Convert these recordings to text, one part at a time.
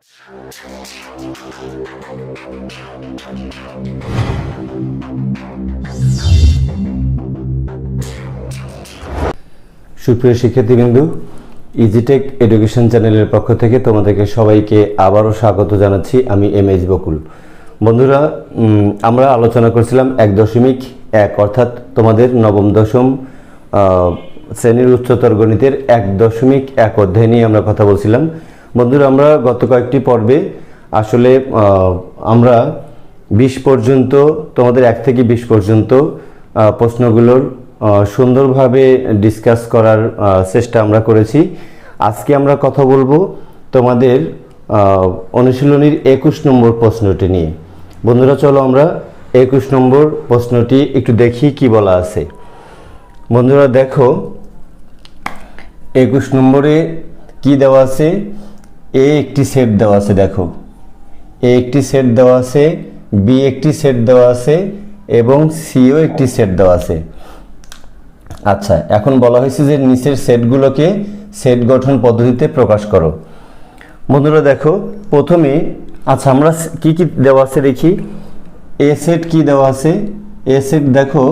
সুপ্রিয় শিক্ষার্থীবৃন্দ, ইজিটেক এডুকেশন চ্যানেলের পক্ষ থেকে তোমাদেরকে সবাইকে আবারও স্বাগত জানাচ্ছি। আমি এমএইচ বকুল। বন্ধুরা, আমরা আলোচনা করছিলাম 1.1 অর্থাৎ তোমাদের নবম দশম শ্রেণীর উচ্চতর গণিতের 1.1 অধ্যায় নিয়ে আমরা কথা বলছিলাম। বন্ধুরা, আমরা গত কয়েকটি পর্বে আসলে আমরা 20 পর্যন্ত, তোমাদের 1 থেকে 20 পর্যন্ত প্রশ্নগুলোর সুন্দরভাবে ডিসকাস করার চেষ্টা আমরা করেছি। আজকে আমরা কথা বলবো তোমাদের অনুশীলনীর 21 নম্বর প্রশ্নটি নিয়ে। বন্ধুরা, চলো আমরা 21 নম্বর প্রশ্নটি একটু দেখি কি বলা আছে। বন্ধুরা দেখো, 21 নম্বরে কি দেওয়া আছে? এ একটি সেট দেওয়া আছে। দেখো, এ একটি সেট দেওয়া আছে, বি একটি সেট দেওয়া আছে এবং সিও একটি সেট দেওয়া আছে। আচ্ছা, এখন বলা হয়েছে যে নিচের সেটগুলোকে সেট গঠন পদ্ধতিতে প্রকাশ করো। বন্ধুরা দেখো, প্রথমে আচ্ছা আমরা কি কি দেওয়া আছে দেখি। এ সেট কি দেওয়া আছে? এ সেট দেখো,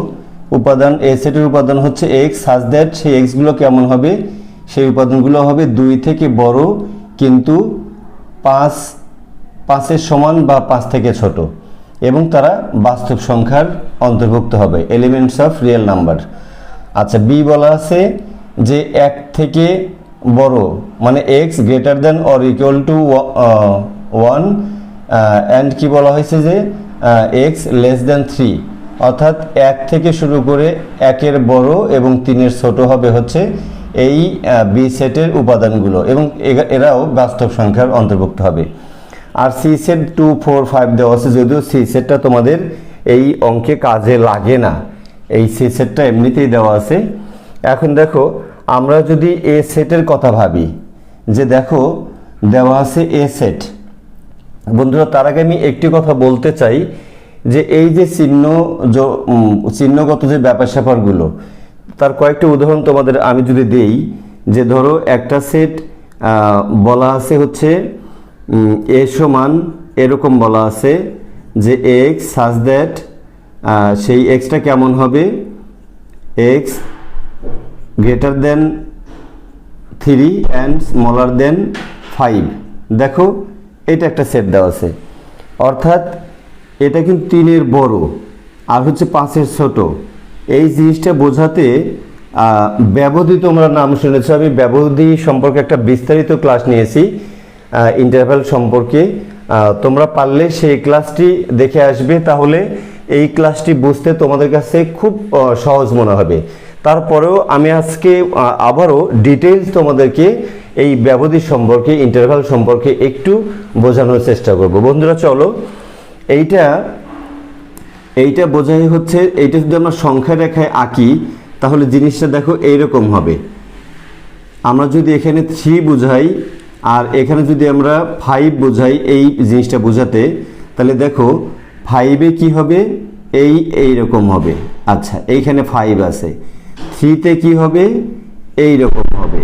উপাদান এ সেটের উপাদান হচ্ছে এক্স, সাজ দ্যাট সেই এক্সগুলো কেমন হবে? সেই উপাদানগুলো হবে 2 থেকে বড় কিন্তু 5-এর সমান বা 5 থেকে ছোট, এবং তারা বাস্তব সংখ্যার অন্তর্ভুক্ত হবে, এলিমেন্টস অফ রিয়েল নাম্বার। আচ্ছা, বি বলা আছে যে 1 থেকে বড় মানে x greater than or equal to 1 and কি বলা হয়েছে যে এক্স লেস দেন 3, অর্থাৎ 1 থেকে শুরু করে 1-এর বড় এবং 3-এর ছোট হবে হচ্ছে এই বি সেটের উপাদানগুলো, এবং এরাও বাস্তব সংখ্যার অন্তর্ভুক্ত হবে। আর সি সেট 2, 4, 5 দেওয়া আছে, যদিও সি সেটটা তোমাদের এই অঙ্কে কাজে লাগে না, এই সি সেটটা এমনিতেই দেওয়া আছে। এখন দেখো, আমরা যদি এ সেটের কথা ভাবি, যে দেখো দেওয়া আছে এ সেট। বন্ধুরা, তার আগে আমি একটি কথা বলতে চাই যে এই যে চিহ্নগত যে ব্যাপার স্যাপারগুলো, তার কয়েকটি উদাহরণ তোমাদের আমি যদি দেই, যে ধরো একটা সেট বলা আছে হচ্ছে এ সমান এরকম বলা আছে যে এক্স সাজ দ্যাট সেই এক্সটা কেমন হবে? X greater than 3 and smaller দেন 5। দেখো, এটা একটা সেট দেওয়া আছে, অর্থাৎ এটা কিন্তু 3-এর বড় আর হচ্ছে 5-এর ছোট। এই জিনিসটা বোঝাতে ব্যবধি, তোমরা নাম শুনেছ, আমি ব্যবধি সম্পর্কে একটা বিস্তারিত ক্লাস নিয়েছি ইন্টারভ্যাল সম্পর্কে। তোমরা পারলে সেই ক্লাসটি দেখে আসবে, তাহলে এই ক্লাসটি বুঝতে তোমাদের কাছে খুব সহজ মনে হবে। তারপরেও আমি আজকে আবারও ডিটেইলস তোমাদেরকে এই ব্যবধি সম্পর্কে, ইন্টারভ্যাল সম্পর্কে একটু বোঝানোর চেষ্টা করব। বন্ধুরা চলো, এইটা বোঝাই হচ্ছে, এইটা যদি আমরা সংখ্যা রেখায় আঁকি তাহলে জিনিসটা দেখো এইরকম হবে। আমরা যদি এখানে 3 বোঝাই আর এখানে যদি আমরা 5 বোঝাই এই জিনিসটা বোঝাতে, তাহলে দেখো 5-এ কি হবে? এইরকম হবে। আচ্ছা, এইখানে 5 আছে। 3-তে কি হবে? এইরকম হবে।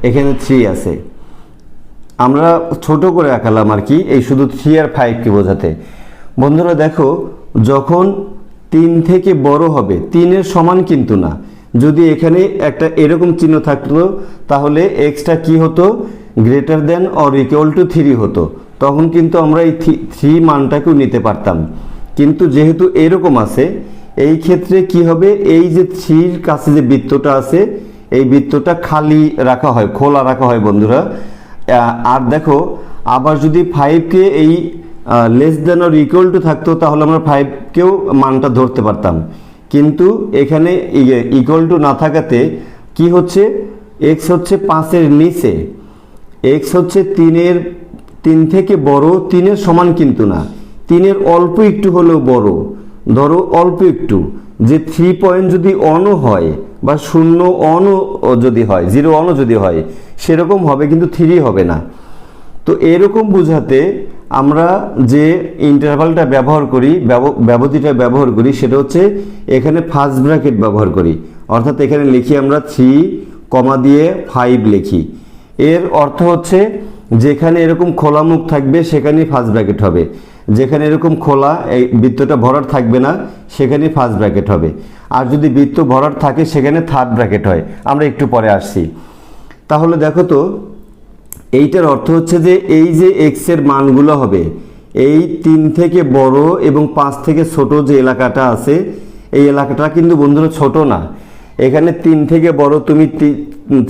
এখানে 3 আছে, আমরা ছোট করে আঁকালাম আর কি, এই শুধু 3 আর 5কে বোঝাতে। বন্ধুরা দেখো, যখন 3 থেকে বড় হবে, 3-এর সমান কিন্তু না, যদি এখানে একটা এরকম চিহ্ন থাকতো তাহলে এক্সটা কি হতো? Greater than or equal to 3 হতো, তখন কিন্তু আমরা এই 3 মানটাকেও নিতে পারতাম। কিন্তু যেহেতু এরকম আছে, এই ক্ষেত্রে কি হবে? এই যে 3-র কাছে যে বৃত্তটা আছে, এই বৃত্তটা খালি রাখা হয়, খোলা রাখা হয় বন্ধুরা। আর দেখো, আবার যদি 5কে এই less than or equal to থাকতো তাহলে আমরা 5কেও মানটা ধরতে পারতাম, কিন্তু এখানে ইকুয়াল টু না থাকাতে কি হচ্ছে? এক্স হচ্ছে 5-এর নিচে, এক্স হচ্ছে 3 থেকে বড়, 3-এর সমান কিন্তু না, 3-এর অল্প একটু হলেও বড়। ধরো অল্প একটু, যে 3 পয়েন্ট যদি অনও হয় বা 0 অনও যদি হয়, 0 অনও যদি হয়, সেরকম হবে, কিন্তু 3 হবে না। তো এরকম বোঝাতে আমরা যে ইন্টারভালটা ব্যবহার করি, ব্যবধিটা ব্যবহার করি, সেটা হচ্ছে এখানে ফার্স্ট ব্র্যাকেট ব্যবহার করি, অর্থাৎ এখানে লিখি আমরা 3 কমা দিয়ে 5 লিখি। এর অর্থ হচ্ছে যেখানে এরকম খোলা মুখ থাকবে সেখানেই ফার্স্ট ব্র্যাকেট হবে, যেখানে এরকম খোলা এই বৃত্তটা ভরাট থাকবে না সেখানেই ফার্স্ট ব্র্যাকেট হবে, আর যদি বৃত্ত ভরাট থাকে সেখানে থার্ড ব্র্যাকেট হয়। আমরা একটু পরে আসছি। তাহলে দেখো তো এইটার অর্থ হচ্ছে যে এই যে এক্স এর মানগুলো হবে এই 3 থেকে বড় এবং 5 থেকে ছোট যে এলাকাটা আছে এই এলাকাটা কিন্তু বন্ধুরা ছোট না। এখানে 3 থেকে বড় তুমি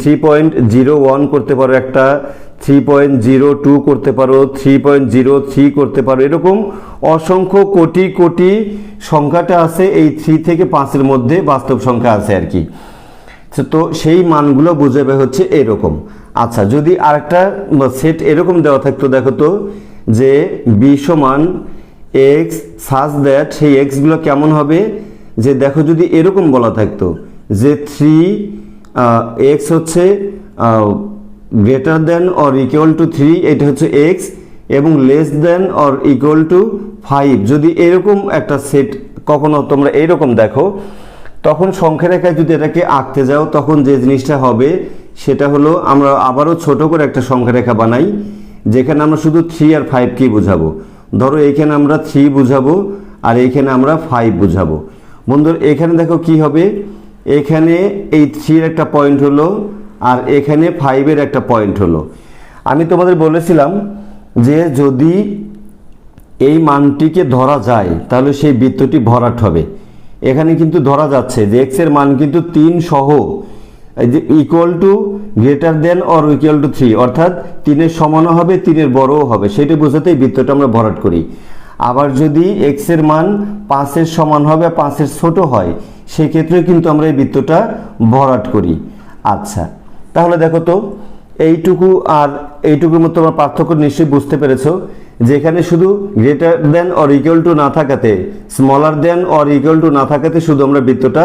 3.01 করতে পারো, একটা 3.02 করতে পারো, 3.03 করতে পারো, এরকম অসংখ্য কোটি কোটি সংখ্যাটা আছে এই 3 থেকে 5-এর মধ্যে বাস্তব সংখ্যা আছে আর কি। তো সেই মানগুলো বোঝাবে হচ্ছে এরকম। আচ্ছা, যদি আরেকটা সেট এরকম দেওয়া থাকতো, দেখো তো যে বি সমান এক্স সাজ দ্যাট, সেই এক্সগুলো কেমন হবে, যে দেখো যদি এরকম বলা থাকতো যে 3x হচ্ছে greater than or equal to 3, এটা হচ্ছে এক্স, এবং less than or equal to 5, যদি এরকম একটা সেট কখনো তোমরা এইরকম দেখো, তখন সংখ্যা রেখায় যদি এটাকে আঁকতে যাও তখন যে জিনিসটা হবে সেটা হলো আমরা আবারও ছোট করে একটা সংখ্যা রেখা বানাই, যেখানে আমরা শুধু 3 আর 5 বুঝাবো। ধরো এইখানে আমরা 3 বুঝাবো আর এইখানে আমরা 5 বুঝাবো। বন্ধুরা এখানে দেখো কি হবে, এখানে এই 3 এর একটা পয়েন্ট হলো আর এখানে 5 এর একটা পয়েন্ট হলো। আমি তোমাদের বলেছিলাম যে যদি এই মানটিকে ধরা যায় তাহলে সেই বৃত্তটি ভরাট হবে। এখানে কিন্তু ধরা যাচ্ছে যে এক্স এর মান কিন্তু 3 সহ equal to greater than or equal to 3, অর্থাৎ 3-এর সমানও হবে 3-এর বড়ও হবে, সেটা বোঝাতেই বৃত্তটা আমরা ভরাট করি। আবার যদি এক্স এর মান 5-এর সমান হবে 5-এর ছোট হয় সেই ক্ষেত্রে কিন্তু আমরা এই বৃত্তটা ভরাট করি। আচ্ছা, তাহলে দেখো তো এইটুকু আর এইটুকুর মধ্যে তোমরা পার্থক্য নিশ্চয়ই বুঝতে পেরেছো, যেখানে শুধু greater than or equal to না থাকাতে, smaller than or equal to না থাকাতে শুধু আমরা বৃত্তটা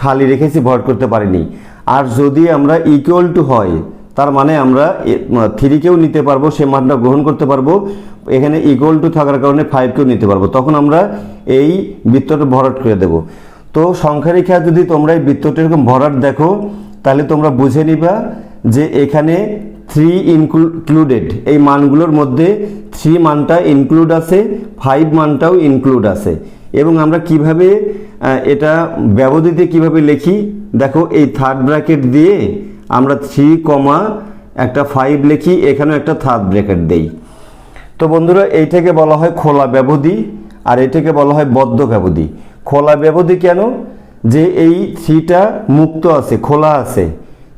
খালি রেখেছি, ভরাট করতে পারিনি। আর যদি আমরা ইকুয়াল টু হয় তার মানে আমরা 3-কেও নিতে পারবো, সে মানটা গ্রহণ করতে পারবো, এখানে ইকুয়াল টু থাকার কারণে 5-কেও নিতে পারবো, তখন আমরা এই বৃত্তটা ভরাট করে দেব। তো সংখ্যা রেখা যদি তোমরা এই বৃত্তটা এরকম ভরাট দেখো তাহলে তোমরা বুঝে নিবা যে এখানে 3 ইনক্লুডেড, এই মানগুলোর মধ্যে 3 মানটা ইনক্লুড আছে, 5 মানটাও ইনক্লুড আছে। এবং আমরা কিভাবে এটা ব্যবধিতে কিভাবে লিখি, দেখো এই থার্ড ব্র্যাকেট দিয়ে আমরা 3, একটা 5 লিখি, এখানেও একটা থার্ড ব্র্যাকেট দেই। তো বন্ধুরা এইটাকে বলা হয় খোলা ব্যবধি আর এটাকে বলা হয় বদ্ধ ব্যবধি। খোলা ব্যবধি কেন, যে এই 3টা মুক্ত আছে, খোলা আছে,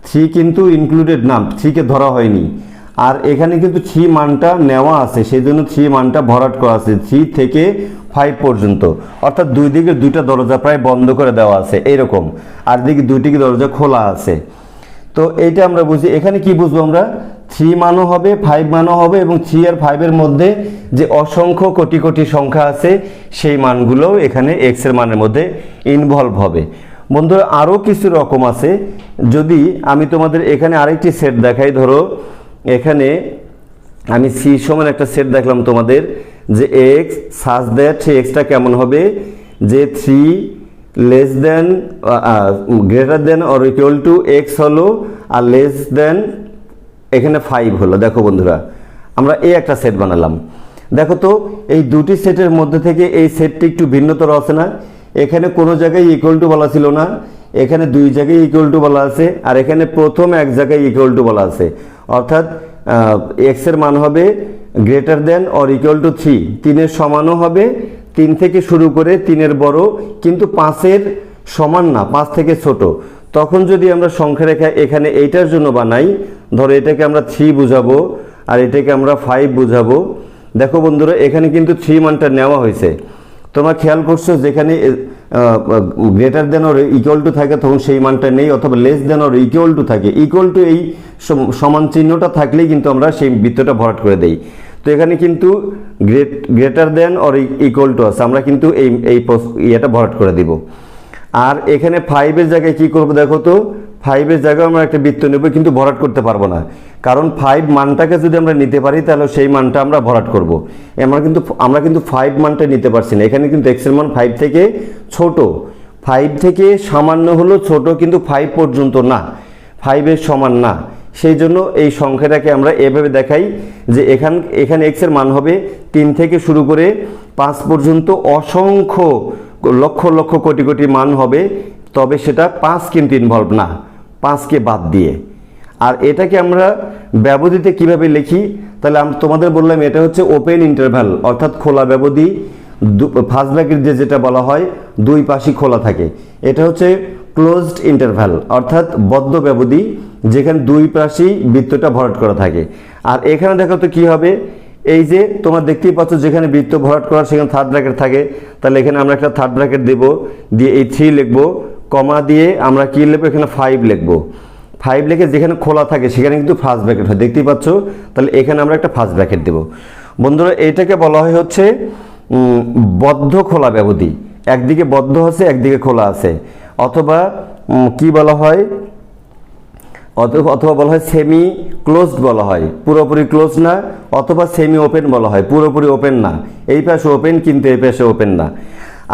3 কিন্তু ইনক্লুডেড না, 3-কে ধরা হয়নি। আর এখানে কিন্তু 3 মানটা নেওয়া আছে, সেই জন্য 3 মানটা ভরাট করা আছে 3 থেকে 5 পর্যন্ত, অর্থাৎ দুই দিকে 2টা দরজা প্রায় বন্ধ করে দেওয়া আছে এইরকম, আর দিকে 2টি দরজা খোলা আছে। তো এইটা আমরা বুঝি, এখানে কি বুঝবো আমরা, 3 মানও হবে 5 মানও হবে, এবং 3 আর 5-এর মধ্যে যে অসংখ্য কোটি কোটি সংখ্যা আছে সেই মানগুলোও এখানে এক্স এর মানের মধ্যে ইনভলভ হবে। বন্ধুরা আরও কিছু রকম আছে, যদি আমি তোমাদের এখানে আরেকটি সেট দেখাই, ধরো এখানে আমি সি সমান একটা সেট দেখলাম তোমাদের, যে এক্স সাজ দ্যাট, সেই এক্সটা কেমন হবে, যে 3 less than greater than or equal to x হলো, আর লেস দেন এখানে 5 হলো। দেখো বন্ধুরা আমরা এই একটা সেট বানালাম। দেখো তো এই দুটি সেটের মধ্যে থেকে এই সেটটি একটু ভিন্নতর আছে না, এখানে কোনো জায়গায় ইকুয়াল টু বলা ছিল না, এখানে 2 জায়গায় ইকুয়াল টু বলা আছে, আর এখানে প্রথম এক জায়গায় ইকুয়াল টু বলা আছে, অর্থাৎ এক্স এর মান হবে greater than or equal to 3, 3-এর সমানও হবে, 3 থেকে শুরু করে 3-এর বড়, কিন্তু 5-এর সমান না, 5 থেকে ছোট। তখন যদি আমরা সংখ্যা রেখা এখানে এইটার জন্য বানাই, ধরো এটাকে আমরা 3 বুঝাবো আর এটাকে আমরা 5 বুঝাবো। দেখো বন্ধুরা এখানে কিন্তু 3 মানটা নেওয়া হয়েছে, তোমরা খেয়াল করছো যেখানে greater than or equal to থাকে তখন সেই মানটা নেই, অথবা less than or equal to থাকে, ইকুয়াল টু এই সমান চিহ্নটা থাকলেই কিন্তু আমরা সেই বৃত্তটা ভরাট করে দেই। তো এখানে কিন্তু greater than or equal to আছে, আমরা কিন্তু এই ইয়েটা ভরাট করে দিব। আর এখানে 5-এর জায়গায় কি করব, দেখো তো 5-এর জায়গায় আমরা একটা বৃত্ত নেব, কিন্তু ভরাট করতে পারবো না, কারণ 5 মানটাকে যদি আমরা নিতে পারি তাহলে সেই মানটা আমরা ভরাট করব। আমরা কিন্তু 5 মানটা নিতে পারছি না, এখানে কিন্তু এক্স এর মান 5 থেকে ছোট, 5 থেকে সামান্য হলো ছোট, কিন্তু 5 পর্যন্ত না, 5-এর সমান না, সেই জন্য এই সংখ্যাটাকে আমরা এভাবে দেখাই যে এখানে x এর মান হবে 3 থেকে শুরু করে 5 পর্যন্ত অসংখ্য লক্ষ লক্ষ কোটি কোটি মান হবে, তবে সেটা 5 কিন্তু ইনভলভ না, 5কে বাদ দিয়ে। আর এটাকে আমরা ব্যবধিতে কিভাবে লিখি, তাহলে আমি তোমাদের বললাম এটা হচ্ছে ওপেন ইন্টারভ্যাল, অর্থাৎ খোলা ব্যবধি। ফার্স্ট ব্র্যাকেট যেটা বলা হয় দুই পাশই খোলা থাকে, এটা হচ্ছে ক্লোজড ইন্টারভ্যাল, অর্থাৎ বদ্ধ ব্যবধি যেখানে দুই পাশই বৃত্তটা ভরাট করা থাকে। আর এখানে দেখো তো কি হবে, এই যে তোমরা দেখতেই পাচ্ছ যেখানে বৃত্ত ভরাট করা সেখানে থার্ড ব্র্যাকেট থাকে, তাহলে এখানে আমরা একটা থার্ড ব্র্যাকেট দেব, দিয়ে এই 3 লিখবো, কমা দিয়ে আমরা কি লিখবো, এখানে 5 লিখবো। 5 লিখে যেখানে খোলা থাকে সেখানে কিন্তু ফার্স্ট ব্র্যাকেট হয়, দেখতেই পাচ্ছ। তাহলে এখানে আমরা একটা ফার্স্ট ব্র্যাকেট দেব। বন্ধুরা এইটাকে বলা হয় হচ্ছে বদ্ধ খোলা ব্যবধি, একদিকে বদ্ধ আছে একদিকে খোলা আছে, অথবা কি বলা হয়, অথবা বলা হয় সেমি ক্লোজড বলা হয়, পুরোপুরি ক্লোজ না, অথবা সেমি ওপেন বলা হয়, পুরোপুরি ওপেন না, এই পাশে ওপেন কিন্তু এই পাশে ওপেন না।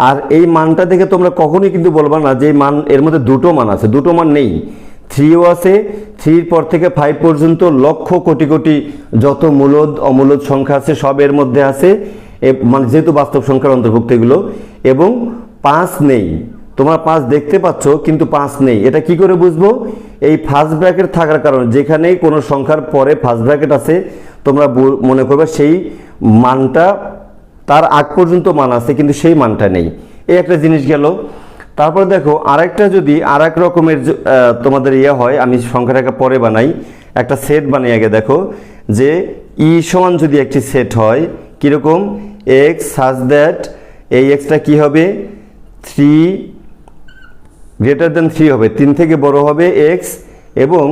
আর এই মানটা দেখে তোমরা কখনোই কিন্তু বলবা না যে মান, এর মধ্যে দুটো মান আছে, দুটো মান নেই, 3ও আছে, 3 পর থেকে 5 পর্যন্ত লক্ষ কোটি কোটি যত মূলদ অমূলদ সংখ্যা আছে সব এর মধ্যে আছে, মানে যেহেতু বাস্তব সংখ্যার অন্তর্ভুক্ত এগুলো, এবং 5 নেই। তোমরা 5 দেখতে পাচ্ছ কিন্তু 5 নেই, এটা কি করে বুঝবো? এই ফার্স্ট ব্র্যাকেট থাকার কারণে, যেখানেই কোনো সংখ্যার পরে ফার্স্ট ব্র্যাকেট আছে তোমরা মনে করবে সেই মানটা তার আগ পর্যন্ত মান আছে কিন্তু সেই মানটা নেই, এই একটা জিনিস গেল। তারপর দেখো আরেকটা, যদি আরেক রকমের তোমাদের হয়, আমি সংখ্যাটাকে পরে বানাই, একটা সেট বানাই আগে। দেখো যে ই সমান যদি একটি সেট হয় কীরকম, x সাজ দ্যাট এই এক্সটা কি হবে 3 গ্রেটার দেন 3 হবে, 3 থেকে বড় হবে x, এবং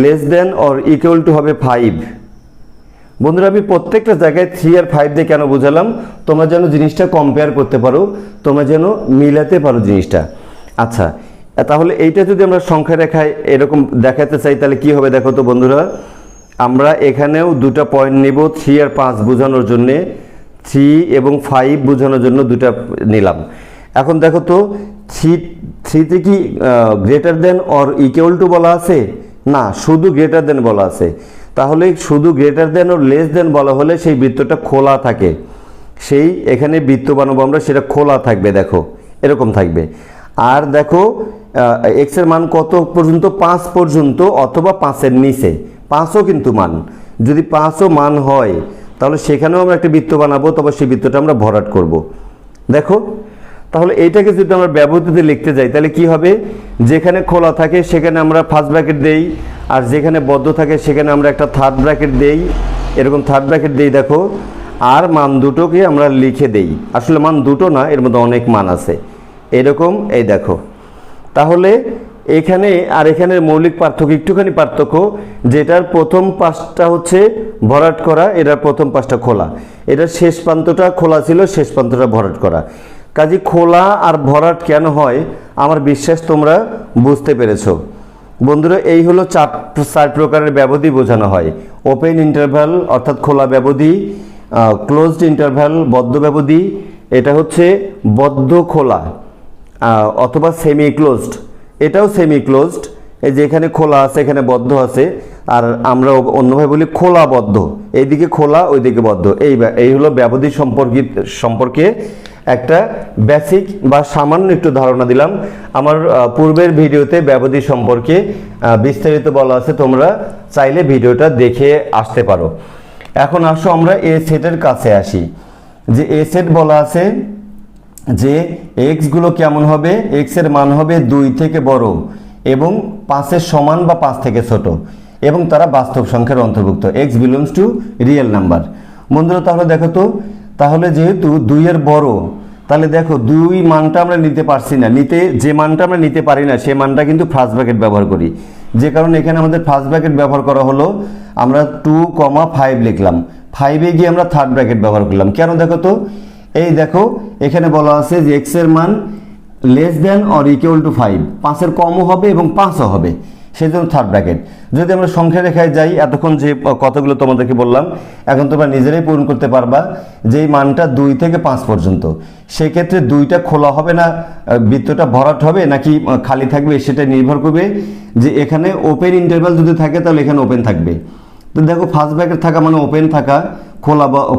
less than or equal to হবে 5। বন্ধুরা আমি প্রত্যেকটা জায়গায় 3 আর 5 দিয়ে কেন বোঝালাম, তোমরা যেন জিনিসটা কম্পেয়ার করতে পারো, তোমরা যেন মিলাতে পারো জিনিসটা। আচ্ছা, তাহলে এইটা যদি আমরা সংখ্যা রেখায় এরকম দেখাতে চাই তাহলে কি হবে, দেখো তো বন্ধুরা, আমরা এখানেও দুটা পয়েন্ট নেব 3 আর 5 বোঝানোর জন্যে, 3 এবং 5 বোঝানোর জন্য দুটা নিলাম। এখন দেখো তো 3তে কি greater than or equal to বলা আছে? না, শুধু গ্রেটার দেন বলা আছে। তাহলে শুধু গ্রেটার দেন ও লেস দেন বলা হলে সেই বৃত্তটা খোলা থাকে, সেই এখানে বৃত্ত বানাবো আমরা, সেটা খোলা থাকবে, দেখো এরকম থাকবে। আর দেখো এক্স এর মান কত পর্যন্ত? 5 পর্যন্ত, অথবা 5-এর নিচে, 5ও কিন্তু মান, যদি 5ও মান হয় তাহলে সেখানেও আমরা একটা বৃত্ত বানাবো, তবে সেই বৃত্তটা আমরা ভরাট করব। দেখো তাহলে এইটাকে যদি আমরা ব্যবহৃতিতে লিখতে যাই তাহলে কি হবে, যেখানে খোলা থাকে সেখানে আমরা ফার্স্ট ব্র্যাকেট দেই, আর যেখানে বদ্ধ থাকে সেখানে আমরা একটা থার্ড ব্র্যাকেট দেই, এরকম থার্ড ব্র্যাকেট দেই। দেখো আর মান দুটোকে আমরা লিখে দেই, আসলে মান দুটো না, এর মধ্যে অনেক মান আছে, এরকম। এই দেখো তাহলে এখানে আর এখানের মৌলিক পার্থক্য, একটুখানি পার্থক্য, যেটার প্রথম পাশটা হচ্ছে ভরাট করা, এটার প্রথম পাশটা খোলা, এটার শেষ প্রান্তটা খোলা ছিল, শেষ প্রান্তটা ভরাট করা। কাজে খোলা আর ভরাট কেন হয় আমার বিশ্বাস তোমরা বুঝতে পেরেছো। বন্ধুরা এই হলো 4 প্রকারের ব্যবধি বোঝানো হয়, ওপেন ইন্টারভ্যাল অর্থাৎ খোলা ব্যবধি, ক্লোজড ইন্টারভ্যাল বদ্ধ ব্যবধি, এটা হচ্ছে বদ্ধ খোলা, অথবা সেমি ক্লোজড, এটাও সেমি ক্লোজড, এই যে এখানে খোলা আছে এখানে বদ্ধ আছে, আর আমরা অন্যভাবে বলি খোলা বদ্ধ, এইদিকে খোলা ওইদিকে বদ্ধ। এই হলো ব্যবধি সম্পর্কে একটা বেসিক বা সামান্য একটু ধারণা দিলাম। আমার পূর্বের ভিডিওতে ব্যবধি সম্পর্কে বিস্তারিত বলা আছে, তোমরা চাইলে ভিডিওটা দেখে আসতে পারো। এখন আসো আমরা এ সেটের কাছে আসি, যে এ সেট বলা আছে যে এক্স গুলো কেমন হবে, এক্স এর মান হবে 2 থেকে বড় এবং 5-এর সমান বা 5 থেকে ছোট, এবং তারা বাস্তব সংখ্যার অন্তর্ভুক্ত, x belongs to real number. বন্ধুরা তাহলে দেখো তো, তাহলে যেহেতু 2 এর বড়, তাহলে দেখো 2 মানটা আমরা নিতে পারছি না, যে মানটা আমরা নিতে পারি না সেই মানটা কিন্তু ফার্স্ট ব্র্যাকেট ব্যবহার করি, যে কারণে এখানে আমাদের ফার্স্ট ব্র্যাকেট ব্যবহার করা হলো, আমরা 2,5 লিখলাম, 5-এ গিয়ে আমরা থার্ড ব্র্যাকেট ব্যবহার করলাম। কেন দেখো তো, এই দেখো এখানে বলা আছে যে এক্স এর মান less than or equal to 5, 5-এর কমও হবে এবং 5ও হবে, সেই জন্য থার্ড ব্র্যাকেট। যদি আমরা সংখ্যা রেখায় যাই, এতক্ষণ যে কতগুলো তোমাদেরকে বললাম, এখন তোমরা নিজেরাই পূরণ করতে পারবা যে এই মানটা 2 থেকে 5 পর্যন্ত। সেক্ষেত্রে 2টা খোলা হবে না, বৃত্তটা ভরাট হবে নাকি খালি থাকবে, সেটা নির্ভর করবে যে এখানে ওপেন ইন্টারভাল যদি থাকে তাহলে এখানে ওপেন থাকবে। তো দেখো ফার্স্ট ব্র্যাকেট থাকা মানে ওপেন থাকা,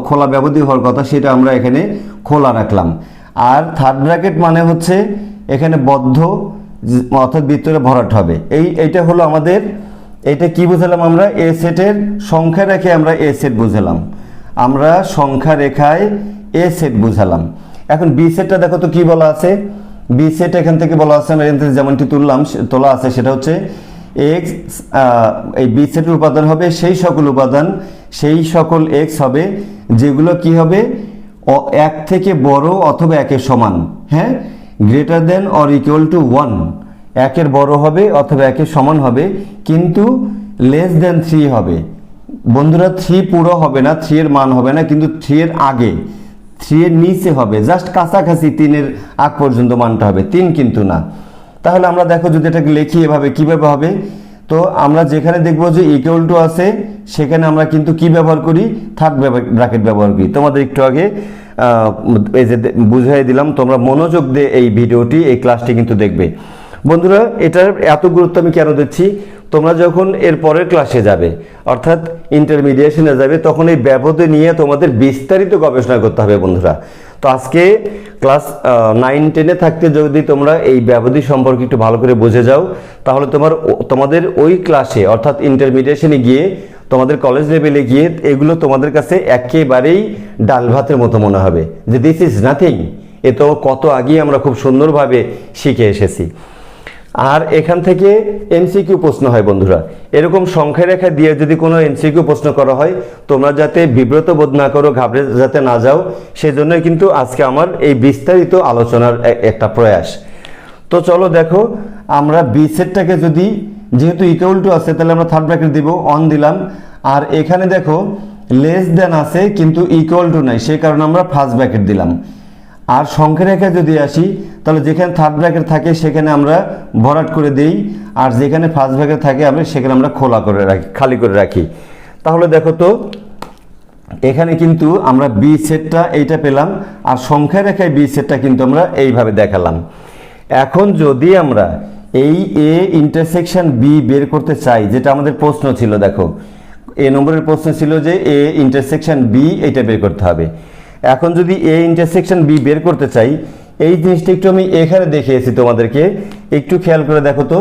খোলা ব্যবধি হওয়ার কথা, সেটা আমরা এখানে খোলা রাখলাম। আর থার্ড ব্র্যাকেট মানে হচ্ছে এখানে বদ্ধ, অর্থাৎ বৃত্তটা ভরাট হবে। এইটা হলো আমাদের, এটা কি বুঝালাম আমরা, এ সেটের সংখ্যা রেখে আমরা এ সেট বুঝালাম, আমরা সংখ্যা রেখায় এ সেট বুঝালাম। এখন বি সেটটা দেখো তো কি বলা আছে, বি সেট এখান থেকে বলা আছে, যেমনটি তোলা আছে সেটা হচ্ছে এক্স, এই বি সেটের উপাদান হবে সেই সকল উপাদান, সেই সকল এক্স হবে যেগুলো কি হবে, 1 থেকে বড় অথবা 1-এর সমান, হ্যাঁ, greater than or equal to 1, 1-এর বড় হবে অথবা 1-এর সমান হবে, কিন্তু লেস দেন 3 হবে। বন্ধুরা 3 পুরো হবে না, 3 এর মান হবে না, কিন্তু 3 এর আগে, 3 এর নিচে হবে, জাস্ট কাছাকাছি 3-এর আগ পর্যন্ত মানটা হবে, 3 কিন্তু না। তাহলে আমরা দেখো যদি এটাকে লিখি এভাবে, কিভাবে হবে, তো আমরা যেখানে দেখবো যে ইকুয়াল টু আছে সেখানে আমরা কিন্তু কি ব্যবহার করি, থার্ড ব্র্যাকেট ব্যবহার করি। তোমাদের একটু আগে এই যে বুঝাই দিলাম, তোমরা মনোযোগ দিয়ে এই ভিডিওটি, এই ক্লাসটি কিন্তু দেখবে। বন্ধুরা এটার এত গুরুত্ব আমি কেন দিচ্ছি, তোমরা যখন এর পরের ক্লাসে যাবে, অর্থাৎ ইন্টারমিডিয়েশনে যাবে, তখন এই ব্যবধি নিয়ে তোমাদের বিস্তারিত গবেষণা করতে হবে বন্ধুরা। তো আজকে ক্লাস 9-10-এ থাকতে যদি তোমরা এই ব্যবধি সম্পর্কে একটু ভালো করে বুঝে যাও, তাহলে তোমাদের ওই ক্লাসে, অর্থাৎ ইন্টারমিডিয়েশনে গিয়ে, তোমাদের কলেজ লেভেলে গিয়ে এগুলো তোমাদের কাছে একেবারেই ডাল ভাতের মতো মনে হবে, যে দিস ইজ নাথিং, এ তো কত আগে আমরা খুব সুন্দরভাবে শিখে এসেছি। আর এখান থেকে এমসিকিউ প্রশ্ন হয় বন্ধুরা, এরকম সংখ্যা রেখা দিয়ে যদি কোনো এমসিকিউ প্রশ্ন করা হয়, তোমরা যাতে বিব্রত বোধ না করো, ঘাবড়ে যাতে না যাও, সেজন্যই কিন্তু আজকে আমার এই বিস্তারিত আলোচনার একটা প্রয়াস। তো চলো দেখো, আমরা বি সেটটাকে যদি, যেহেতু ইকুয়াল টু আছে, তাহলে আমরা থার্ড ব্র্যাকেট দিব, অন দিলাম। আর এখানে দেখো লেস দেন আছে কিন্তু ইকুয়াল টু নাই, সেই কারণে আমরা ফার্স্ট ব্র্যাকেট দিলাম। আর সংখ্যা রেখা যদি আসি, তাহলে যেখানে থার্ড ব্র্যাকেট থাকে সেখানে আমরা ভরাট করে দিই, আর যেখানে ফার্স্ট ব্র্যাকেট থাকে সেখানে আমরা খোলা করে রাখি, খালি করে রাখি। তাহলে দেখো তো এখানে কিন্তু আমরা বি সেটটা এইটা পেলাম, আর সংখ্যা রেখায় বি সেটটা কিন্তু আমরা এইভাবে দেখালাম। এখন যদি আমরা এই এ ইন্টারসেকশন বি বের করতে চাই, যেটা আমাদের প্রশ্ন ছিল, দেখো এ নম্বরের প্রশ্ন ছিল যে এ ইন্টারসেকশন বি, এটা বের করতে হবে। এখন যদি এ ইন্টারসেকশন বি বের করতে চাই, এই জিনিসটা একটু আমি এখানে দেখিয়েছি তোমাদেরকে, একটু খেয়াল করে দেখো তো,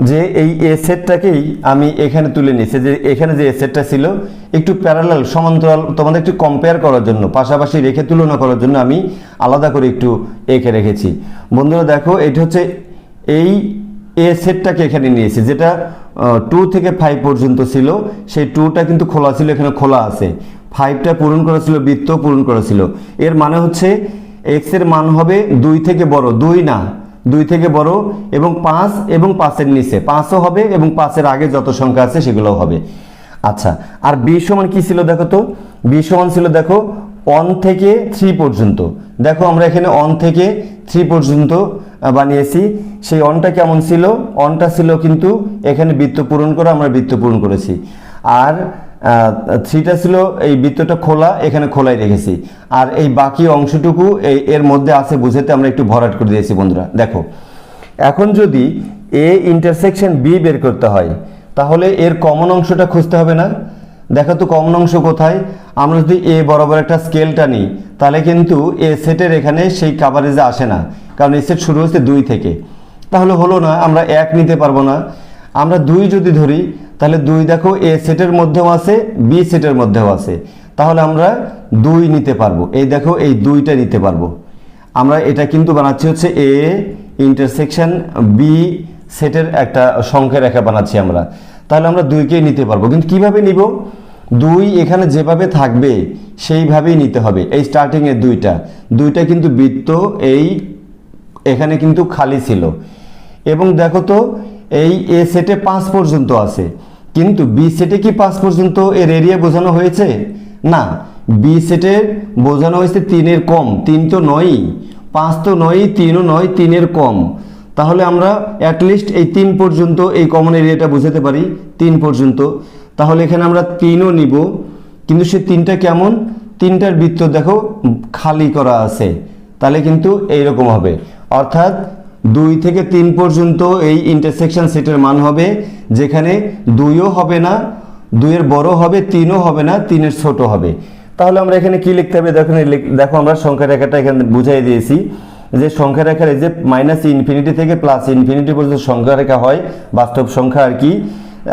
যে এই এ সেটটাকেই আমি এখানে তুলে নিয়েছি, যে এখানে যে এ সেটটা ছিল একটু প্যারালাল, সমান্তরাল, তোমাদের একটু কম্পেয়ার করার জন্য, পাশাপাশি রেখে তুলনা করার জন্য আমি আলাদা করে একটু এঁকে রেখেছি। বন্ধুরা দেখো, এটা হচ্ছে এই এ সেটটাকে এখানে নিয়েছি, যেটা 2 থেকে 5 পর্যন্ত ছিল, সেই 2টা কিন্তু খোলা ছিল, এখানে খোলা আছে, 5টা পূরণ করা ছিল, বৃত্ত পূরণ করা ছিল। এর মানে হচ্ছে এক্স এর মান হবে 2 থেকে বড়, 2 না, 2 থেকে বড়, এবং 5 এবং 5-এর নিচে, 5ও হবে, এবং 5-এর আগে যত সংখ্যা আছে সেগুলোও হবে। আচ্ছা, আর বি সমান কি ছিল দেখো তো, বি সমান ছিল দেখো 1 থেকে 3 পর্যন্ত। দেখো আমরা এখানে 1 থেকে 3 পর্যন্ত বানিয়েছি। সেই 1টা কেমন ছিল, 1টা ছিল কিন্তু এখানে বৃত্ত পূরণ করা, আমরা বৃত্ত পূরণ করেছি। আর 3টা ছিল এই বৃত্তটা খোলা, এখানে খোলাই রেখেছি। আর এই বাকি অংশটুকু এর মধ্যে আছে বুঝতে আমরা একটু ভরাট করে দিয়েছি বন্ধুরা। দেখো এখন যদি এ ইন্টারসেকশন বি বের করতে হয়, তাহলে এর কমন অংশটা খুঁজতে হবে না। দেখো তো কমন অংশ কোথায়, আমরা যদি এ বরাবর একটা স্কেলটা নিই, তাহলে কিন্তু এ সেটের এখানে সেই কাভারেজে আসে না, কারণ এ সেট শুরু হচ্ছে 2 থেকে, তাহলে হলো না, আমরা 1 নিতে পারবো না। আমরা 2 যদি ধরি, তাহলে 2 দেখো এ সেটের মধ্যেও আছে, বি সেটের মধ্যেও আছে, তাহলে আমরা 2 নিতে পারবো। এই দেখো এই 2টা নিতে পারবো। আমরা এটা কিন্তু বানাচ্ছি হচ্ছে এ ইন্টারসেকশন বি সেটের একটা সংখ্যা রেখা বানাচ্ছি আমরা, তাহলে আমরা 2কেই নিতে পারবো। কিন্তু কিভাবে নিব, 2 এখানে যেভাবে থাকবে সেইভাবেই নিতে হবে। এই স্টার্টিং এর 2টা কিন্তু বৃত্ত এই এখানে কিন্তু খালি ছিল, এবং দেখো তো এই এ সেটে 5 পর্যন্ত আছে, কিন্তু বি সেটে কি 5 পর্যন্ত এর এরিয়া বোঝানো হয়েছে? না, বি সেটে বোঝানো হয়েছে 3-এর কম। 3 তো নয়ই, 5 তো নয়ই, 3ও নয়, 3-এর কম। তাহলে আমরা অ্যাটলিস্ট এই 3 পর্যন্ত এই কমন এরিয়াটা বুঝাতে পারি, 3 পর্যন্ত। তাহলে এখানে আমরা 3ও নিব, কিন্তু সে 3টা কেমন, 3টার বৃত্ত দেখো খালি করা আছে, তাহলে কিন্তু এইরকম হবে। অর্থাৎ 2 থেকে 3 পর্যন্ত এই ইন্টারসেকশন সেটের মান হবে, যেখানে 2ও হবে না, 2-এর বড় হবে, 3ও হবে না, 3-এর ছোট হবে। তাহলে আমরা এখানে কি লিখতে হবে, দেখো আমরা সংখ্যা রেখাটা এখানে বুঝাই দিয়েছি যে সংখ্যা রেখার এই যে -ইনফিনিটি থেকে +ইনফিনিটি পর্যন্ত সংখ্যা রেখা হয়, বাস্তব সংখ্যা আর কি।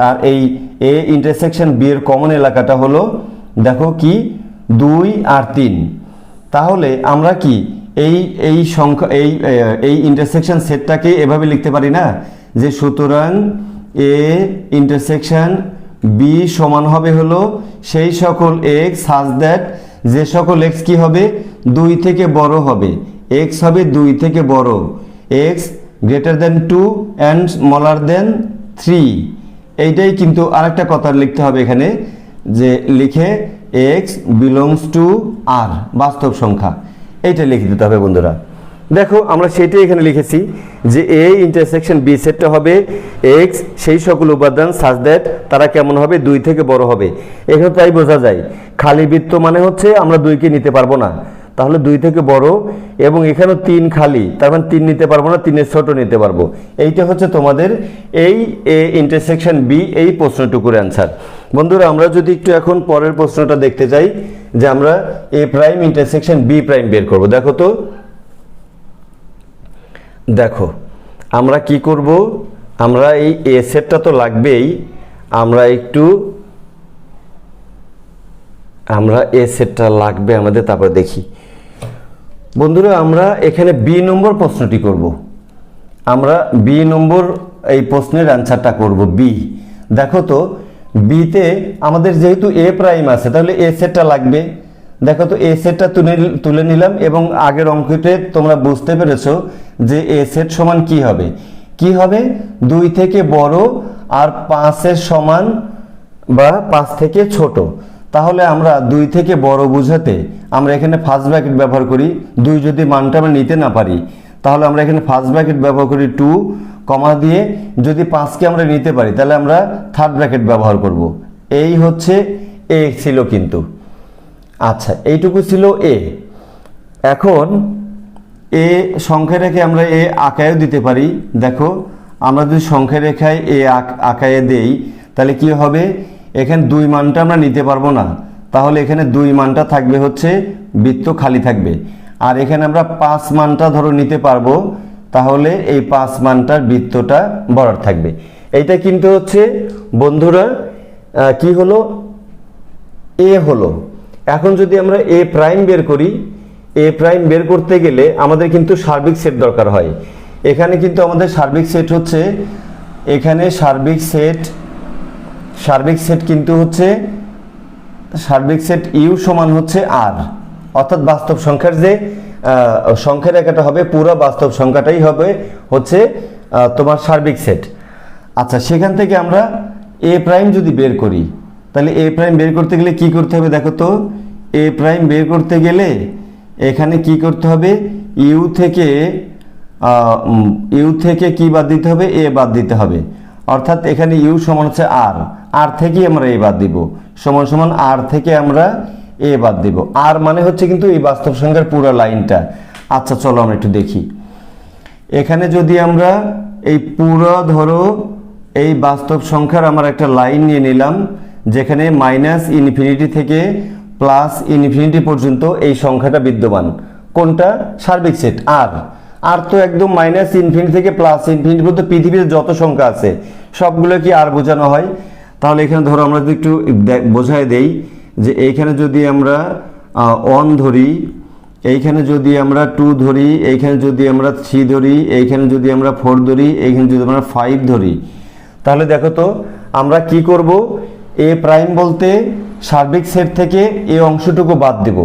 আর এই এ ইন্টারসেকশন বি এর কমন এলাকাটা হলো দেখো কি 2 আর 3। তাহলে আমরা কি এই সংখ্যা এই ইন্টারসেকশন সেটটাকে এভাবে লিখতে পারি না, যে সুতরাং এ ইন্টারসেকশন বি সমান হবে হলো সেই সকল এক্স সাজ দ্যাট, যে সকল এক্স কি হবে 2 থেকে বড় হবে, এক্স হবে 2 থেকে বড়, x greater than 2 and smaller দেন 3। এইটাই কিন্তু আরেকটা কথা লিখতে হবে এখানে, যে লিখে এক্স বিলংস টু আর, বাস্তব সংখ্যা, এইটা লিখে দিতে হবে বন্ধুরা। দেখো আমরা সেটাই এখানে লিখেছি যে এ ইন্টারসেকশন বি সেটটা হবে এক্স সেই সকল উপাদান সাজ দ্যাট তারা কেমন হবে 2 থেকে বড় হবে। এখানে তাই বোঝা যায় খালি বৃত্ত মানে হচ্ছে আমরা 2কে নিতে পারবো না, তাহলে 2 থেকে বড়, এবং এখানেও 3 খালি, তার মানে 3 নিতে পারবো না, 3-এর ছোট নিতে পারবো। এইটা হচ্ছে তোমাদের এই এ ইন্টারসেকশন বি এই প্রশ্নটুকুর অ্যান্সার। বন্ধুরা আমরা যদি একটু এখন পরের প্রশ্নটা দেখতে যাই, যে আমরা এ প্রাইম ইন্টারসেকশন বি প্রাইম বের করব। দেখো তো, দেখো আমরা কি করব, আমরা এই এ সেটটা তো লাগবেই, আমরা এ সেটটা লাগবে আমাদের, তারপর দেখি বন্ধুরা আমরা এখানে বি নম্বর প্রশ্নটি করব। আমরা বি নম্বর এই প্রশ্নের অ্যান্সারটা করব বি। দেখো তো বিতে আমাদের যেহেতু এ প্রাইম আছে, তাহলে এ সেটটা লাগবে। দেখো তো এ সেটটা তুলে নিলাম, এবং আগের অঙ্কতে তোমরা বুঝতে পেরেছো যে এ সেট সমান কি হবে, 2 থেকে বড় আর 5-এর সমান বা 5 থেকে ছোট। তাহলে আমরা 2 থেকে বড় বুঝাতে আমরা এখানে ফার্স্ট ব্র্যাকেট ব্যবহার করি। 2 যদি মানটা আমরা নিতে না পারি, তাহলে আমরা এখানে ফার্স্ট ব্র্যাকেট ব্যবহার করি 2, কমা দিয়ে যদি 5কে আমরা নিতে পারি তাহলে আমরা থার্ড ব্র্যাকেট ব্যবহার করব। এই হচ্ছে এ ছিল কিন্তু। আচ্ছা, এইটুকু ছিল এ। এখন এ সংখ্যা রেখে আমরা এ আকায়ও দিতে পারি। দেখো আমরা যদি সংখ্যা রেখায় এ আকায়ে দেই, তাহলে কি হবে, এখানে 2 মানটা আমরা নিতে পারবো না, তাহলে এখানে 2 মানটা থাকবে হচ্ছে বৃত্ত খালি থাকবে। আর এখানে আমরা 5 মানটা ধরো নিতে পারবো, তাহলে এই 5 মানটার বৃত্তটা বরাবর থাকবে। এইটা কিন্তু হচ্ছে বন্ধুরা কি হলো, এ হলো। এখন যদি আমরা এ প্রাইম বের করি, এ প্রাইম বের করতে গেলে আমাদের কিন্তু সার্বিক সেট দরকার হয়। এখানে কিন্তু আমাদের সার্বিক সেট হচ্ছে, এখানে সার্বিক সেট কিন্তু হচ্ছে সার্বিক সেট ইউ সমান হচ্ছে আর, অর্থাৎ বাস্তব সংখ্যার যে সংখ্যা রেখাটা হবে পুরো বাস্তব সংখ্যাটাই হবে হচ্ছে তোমার সার্বিক সেট। আচ্ছা, সেখান থেকে আমরা এ প্রাইম যদি বের করি, তাহলে এ প্রাইম বের করতে গেলে কি করতে হবে, দেখো তো এ প্রাইম বের করতে গেলে এখানে কি করতে হবে, ইউ থেকে কি বাদ দিতে হবে, এ বাদ দিতে হবে। অর্থাৎ এখানে ইউ সমান হচ্ছে আর থেকে আমরা এ বাদ দিব, সমান আর থেকে আমরা এ বাদ দিব। আর মানে হচ্ছে কিন্তু এই বাস্তব সংখ্যার পুরো লাইনটা। আচ্ছা চলো আমরা একটু দেখি, এখানে যদি আমরা এই পুরো ধরো এই বাস্তব সংখ্যার আমার একটা লাইন নিয়ে নিলাম, যেখানে -ইনফিনিটি থেকে +ইনফিনিটি পর্যন্ত এই সংখ্যাটা বিদ্যমান। কোনটা, সার্বিক সেট আর তো একদম -ইনফিনিটি থেকে +ইনফিনিটি পর্যন্ত পৃথিবীতে যত সংখ্যা আছে সবগুলো কি আর বোঝানো হয়। তাহলে এখানে ধরো আমরা যদি একটু বোঝাই দেই, যে এইখানে যদি আমরা 1 ধরি, এইখানে যদি আমরা 2 ধরি, এইখানে যদি আমরা 3 ধরি, এইখানে যদি আমরা 4 ধরি, এইখানে যদি আমরা 5 ধরি, তাহলে দেখো তো আমরা কি করব, এ প্রাইম বলতে সার্বিক সেট থেকে এই অংশটুকু বাদ দেব।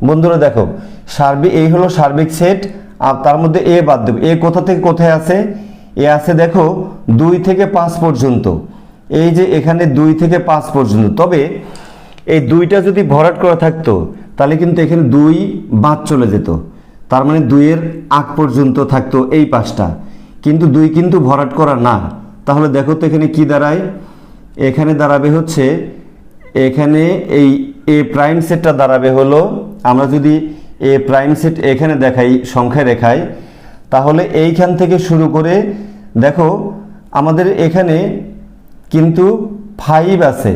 বন্ধুরা দেখো এই হলো সার্বিক সেট, আর তার মধ্যে এ বাদ দেব। এ কোথা থেকে কোথায় আছে, এ আছে দেখো 2 থেকে 5 পর্যন্ত। এই যে এখানে 2 থেকে 5 পর্যন্ত, তবে এই 2টা যদি ভরাট করা থাকতো তাহলে কিন্তু এখানে 2 বাদ চলে যেত, তার মানে 2-এর আগ পর্যন্ত থাকতো এই পাশটা। কিন্তু 2 কিন্তু ভরাট করা না। তাহলে দেখো তো এখানে কি দাঁড়ায়, এখানে দাঁড়াবে হচ্ছে, এখানে এই এ প্রাইম সেটটা দাঁড়াবে হলো, আমরা যদি এ প্রাইম সেট এখানে দেখাই সংখ্যা রেখায়, তাহলে এইখান থেকে শুরু করে দেখো আমাদের এখানে কিন্তু 5 আছে,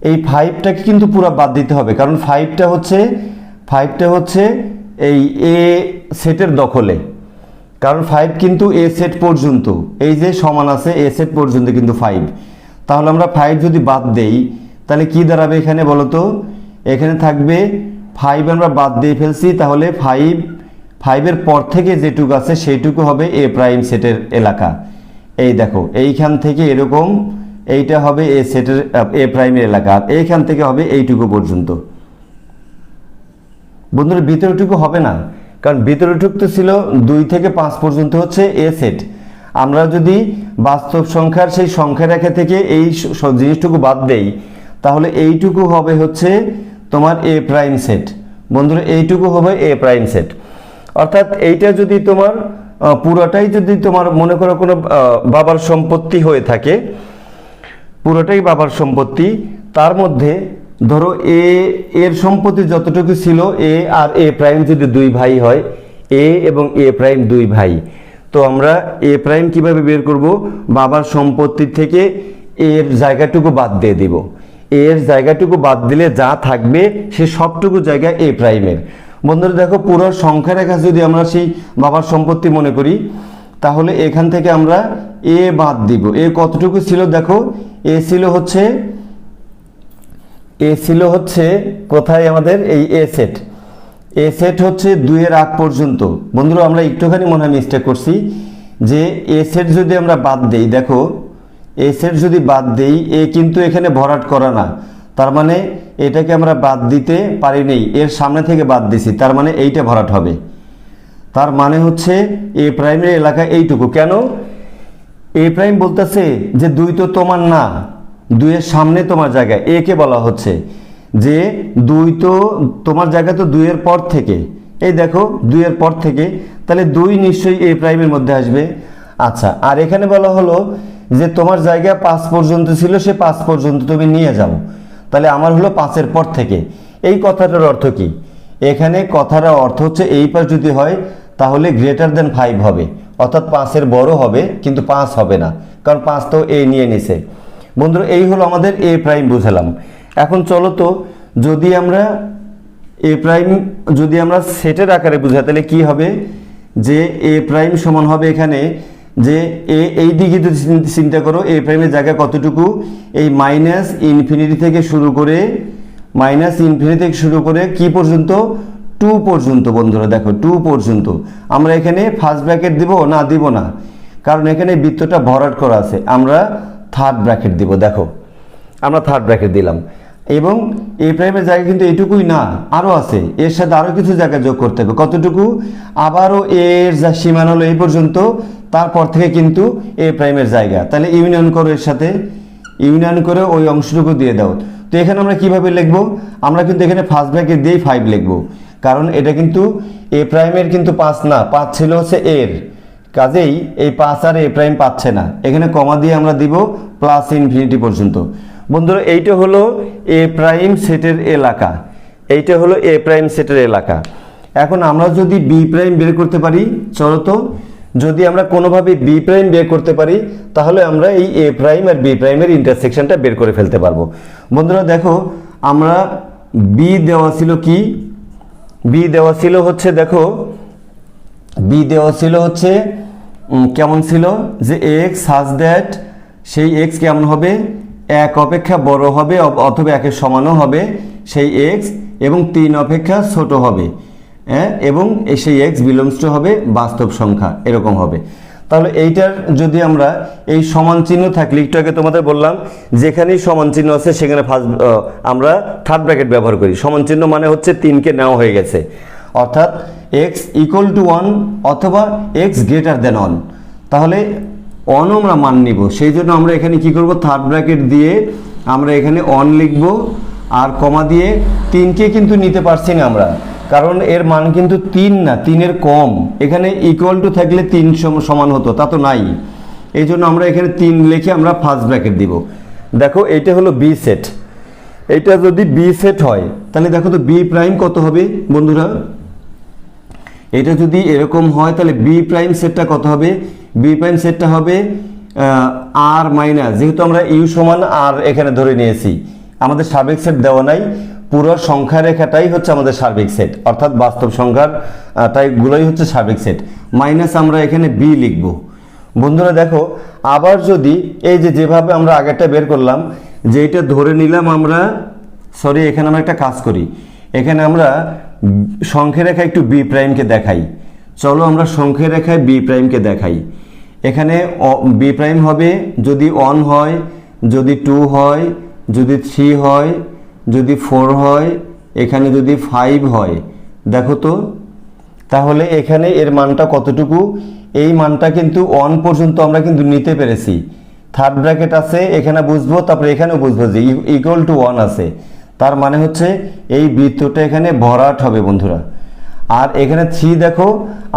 এই 5টাকে কিন্তু পুরো বাদ দিতে হবে, কারণ 5টা হচ্ছে এই এ সেটের দখলে, কারণ 5 কিন্তু এ সেট পর্যন্ত, এই যে সমান আছে এ সেট পর্যন্ত কিন্তু 5। তাহলে আমরা 5 যদি বাদ দেই তাহলে কি দাঁড়াবে এখানে বলো তো, এখানে থাকবে 5 আমরা বাদ দিয়ে ফেলছি, তাহলে 5 এর পর থেকে যেটুকু আছে সেইটুকু হবে এ প্রাইম সেটের এলাকা। এই দেখো এইখান থেকে এরকম, এইটা হবে এ সেটের এ প্রাইমের এলাকা, আর এইখান থেকে হবে এইটুকু পর্যন্ত। বন্ধুরা ভিতরেটুকু হবে না, কারণ ভিতরেটুকু তো ছিল 2 থেকে 5 পর্যন্ত হচ্ছে এ সেট। আমরা যদি বাস্তব সংখ্যার সেই সংখ্যা রেখা থেকে এই জিনিসটুকু বাদ দেই তাহলে এইটুকু হবে হচ্ছে তোমার এ প্রাইম সেট। বন্ধুরা এইটুকু হবে এ প্রাইম সেট, অর্থাৎ এইটা যদি তোমার পুরোটাই যদি তোমার মনে করো কোনো বাবার সম্পত্তি হয়ে থাকে, পুরোটাই বাবার সম্পত্তি, তার মধ্যে ধরো এর সম্পত্তি যতটুকু ছিল, এ আর এ প্রাইম যদি 2 ভাই হয়, এ এবং এ প্রাইম 2 ভাই, তো আমরা এ প্রাইম কিভাবে বের করব, বাবার সম্পত্তি থেকে এর জায়গাটুকু বাদ দিয়ে দিব, এর জায়গাটুকু বাদ দিলে যা থাকবে সে সবটুকু জায়গা এ প্রাইমের। বন্ধুরা দেখো পুরো সংখ্যা রেখা যদি আমরা সেই বাবার সম্পত্তি মনে করি, তাহলে এখান থেকে আমরা এ বাদ দিব। এ কতটুকু ছিল দেখো, এ ছিল হচ্ছে কোথায় আমাদের এই এ সেট হচ্ছে 2 এর আগ পর্যন্ত। বন্ধুরা আমরা একটুখানি মনে হয় মিস্টেক করছি, যে এ সেট যদি আমরা বাদ দেই, দেখো এ সেট যদি বাদ দেই, এ কিন্তু এখানে ভরাট করা না, তার মানে এটাকে আমরা বাদ দিতে পারি নেই, এর সামনে থেকে বাদ দিছি, তার মানে এইটা ভরাট হবে। তার মানে হচ্ছে এ প্রাইমের এলাকা এইটুকু। কেন এ প্রাইম বলতেছে যে 2 তো তোমার না, 2 এর সামনে তোমার জায়গা, এ কে বলা হচ্ছে যে 2 তো তোমার জায়গা, তো 2 এর পর থেকে, এই দেখো 2 এর পর থেকে, তাহলে 2 নিশ্চয়ই এ প্রাইমের মধ্যে আসবে। আচ্ছা, আর এখানে বলা হলো যে তোমার জায়গা 5 পর্যন্ত ছিল, সে 5 পর্যন্ত তুমি নিয়ে যাও, তাহলে আমার হলো 5 এর পর থেকে। এই কথাটার অর্থ কি, এখানে কথাটার অর্থ হচ্ছে এই পাশ যদি হয় তাহলে গ্রেটার দেন 5 হবে, অর্থাৎ 5 এর বড় হবে, কিন্তু 5 হবে না, কারণ 5 তো এ নিয়ে নিছে। বন্ধুরা এই হলো আমাদের এ প্রাইম বুঝালাম। এখন চলো তো যদি আমরা এ প্রাইম যদি আমরা সেটের আকারে বুঝাই তাহলে কি হবে, যে এ প্রাইম সমান হবে এখানে, যে এই দিকে যদি চিন্তা করো, এ প্রাইমের জায়গা কতটুকু, এই মাইনাস ইনফিনিটি থেকে শুরু করে কি পর্যন্ত, 2 পর্যন্ত। বন্ধুরা দেখো 2 পর্যন্ত। আমরা এখানে ফার্স্ট ব্র্যাকেট দিব না, দিব না, কারণ এখানে বৃত্তটা ভরাট করা আছে, আমরা থার্ড ব্র্যাকেট দিব। দেখো আমরা থার্ড ব্র্যাকেট দিলাম, এবং এ প্রাইমের জায়গা কিন্তু এইটুকুই না, আরও আছে, এর সাথে আরও কিছু জায়গা যোগ করতে হবে। কতটুকু, আবারও এর যা সীমানা হলো এই পর্যন্ত, তারপর থেকে কিন্তু এ প্রাইমের জায়গা, তাহলে ইউনিয়ন করো, এর সাথে ইউনিয়ন করে ওই অংশটুকু দিয়ে দাও। তো এখানে আমরা কিভাবে লিখব, আমরা কিন্তু এখানে ফার্স্ট ব্র্যাকেট দিয়েই 5 লিখব, কারণ এটা কিন্তু এ প্রাইমের কিন্তু 5 না, 5 ছিল হচ্ছে এর, কাজেই এই 5 আর এ প্রাইম পাচ্ছে না, এখানে কমা দিয়ে আমরা দিব প্লাস ইনফিনিটি পর্যন্ত। বন্ধুরা এইটা হলো এ প্রাইম সেটের এলাকা, এইটা হলো এ প্রাইম সেটের এলাকা। এখন আমরা যদি বি প্রাইম বের করতে পারি, চলো তো যদি আমরা কোনোভাবে বি প্রাইম বের করতে পারি তাহলে আমরা এই এ প্রাইম আর বি প্রাইমের ইন্টারসেকশনটা বের করে ফেলতে পারবো। বন্ধুরা দেখো আমরা বি দেওয়া ছিল কি, বি দেওয়া ছিল হচ্ছে, দেখো বি দেওয়া ছিল হচ্ছে কেমন ছিল, যে এক্স সাজ দ্যাট, সেই এক্স কেমন হবে, 1 অপেক্ষা বড় হবে অথবা 1 এর সমানও হবে সেই এক্স, এবং 3 অপেক্ষা ছোট হবে, হ্যাঁ, এবং সেই এক্স বিলংস টু হবে বাস্তব সংখ্যা, এরকম হবে। তাহলে এইটার যদি আমরা এই সমান চিহ্ন থাকলে, একটু আগে তোমাদের বললাম যেখানেই সমান চিহ্ন আছে সেখানে আমরা থার্ড ব্র্যাকেট ব্যবহার করি। সমান চিহ্ন মানে হচ্ছে 3কে নেওয়া হয়ে গেছে, অর্থাৎ এক্স ইকুয়াল টু 1 অথবা এক্স গ্রেটার দেন 1, তাহলে 1 আমরা মান নিব। সেই জন্য আমরা এখানে কি করব, থার্ড ব্র্যাকেট দিয়ে আমরা এখানে 1 লিখব, আর কমা দিয়ে 3কে কিন্তু নিতে পারছি না আমরা, কারণ এর মান কিন্তু 3 না, 3-এর কম। এখানে ইকুয়াল টু থাকলে 3 সমান হতো, তা তো নাই। এই জন্য আমরা এখানে 3 লিখে আমরা ফার্স্ট ব্র্যাকেট দিব। দেখো এইটা হলো বি সেট। এইটা যদি বি সেট হয় তাহলে দেখো তো বি প্রাইম কত হবে বন্ধুরা। এটা যদি এরকম হয় তাহলে বি প্রাইম সেটটা কত হবে? বি প্রাইম সেটটা হবে আর মাইনাস, যেহেতু আমরা ইউ সমান আর এখানে ধরে নিয়েছি, আমাদের সার্বিক সেট দেওয়া নাই, পুরো সংখ্যা রেখাটাই হচ্ছে আমাদের সার্বিক সেট, অর্থাৎ বাস্তব সংখ্যার গুলোই হচ্ছে সার্বিক সেট, মাইনাস আমরা এখানে বি লিখব। বন্ধুরা দেখো, আবার যদি এই যেভাবে আমরা আগেরটা বের করলাম, যে এটা ধরে নিলাম আমরা, সরি এখানে আমরা একটা কাজ করি, এখানে আমরা সংখ্যা রেখা একটু বি প্রাইমকে দেখাই। চলো আমরা সংখ্যা রেখায় বি প্রাইমকে দেখাই। এখানে বি প্রাইম হবে যদি 1 হয়, যদি 2 হয়, যদি 3 হয়, যদি 4 হয়, এখানে যদি 5 হয়। দেখো তো তাহলে এখানে এর মানটা কতটুকু? এই মানটা কিন্তু 1 পর্যন্ত আমরা কিন্তু নিতে পেরেছি। থার্ড ব্র্যাকেট আছে, এখানে বুঝবো, তারপরে এখানেও বুঝবো যে ইকুয়াল টু 1 আছে, তার মানে হচ্ছে এই বৃত্তটা এখানে ভরাট হবে বন্ধুরা। আর এখানে 3 দেখো,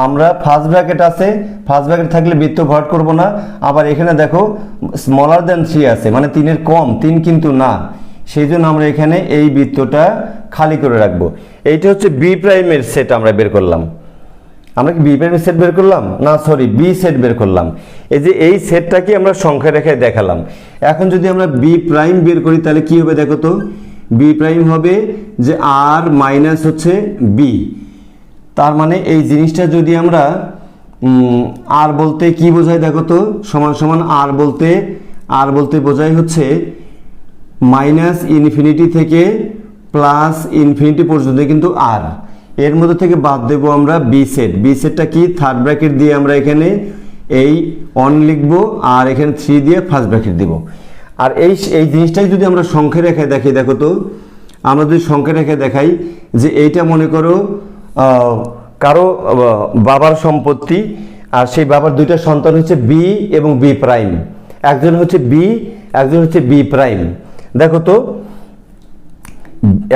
আমরা ফার্স্ট ব্র্যাকেট আছে, ফার্স্ট ব্র্যাকেট থাকলে বৃত্ত ভরাট করব না। আবার এখানে দেখো স্মলার দেন 3 আছে, মানে 3-এর কম, 3 কিন্তু না, সেই জন্য আমরা এখানে এই বৃত্তটা খালি করে রাখবো। এইটা হচ্ছে বি প্রাইমের সেট আমরা বের করলাম। আমরা কি বি প্রাইমের সেট বের করলাম না, সরি বি সেট বের করলাম। এই যে এই সেটটাকে আমরা সংখ্যা রেখায় দেখালাম। এখন যদি আমরা বি প্রাইম বের করি তাহলে কি হবে দেখো তো? বি প্রাইম হবে যে আর মাইনাস হচ্ছে বি। তার মানে এই জিনিসটা যদি আমরা আর বলতে কি বোঝায় দেখো তো? সমান সমান আর বলতে বোঝায় হচ্ছে মাইনাস ইনফিনিটি থেকে প্লাস ইনফিনিটি পর্যন্ত কিন্তু আর, এর মধ্যে থেকে বাদ দেবো আমরা বি সেট। বি সেটটা কি? থার্ড ব্র্যাকেট দিয়ে আমরা এখানে এই 1 লিখবো, আর এখানে 3 দিয়ে ফার্স্ট ব্র্যাকেট দিব। আর এই জিনিসটাই যদি আমরা সংখ্যা রেখায় দেখি, দেখো তো আমরা যদি সংখ্যা রেখায় দেখাই যে এইটা মনে করো কারো বাবার সম্পত্তি, আর সেই বাবার 2টা সন্তান হচ্ছে বি এবং বি প্রাইম, একজন হচ্ছে বি, একজন হচ্ছে বি প্রাইম। দেখো তো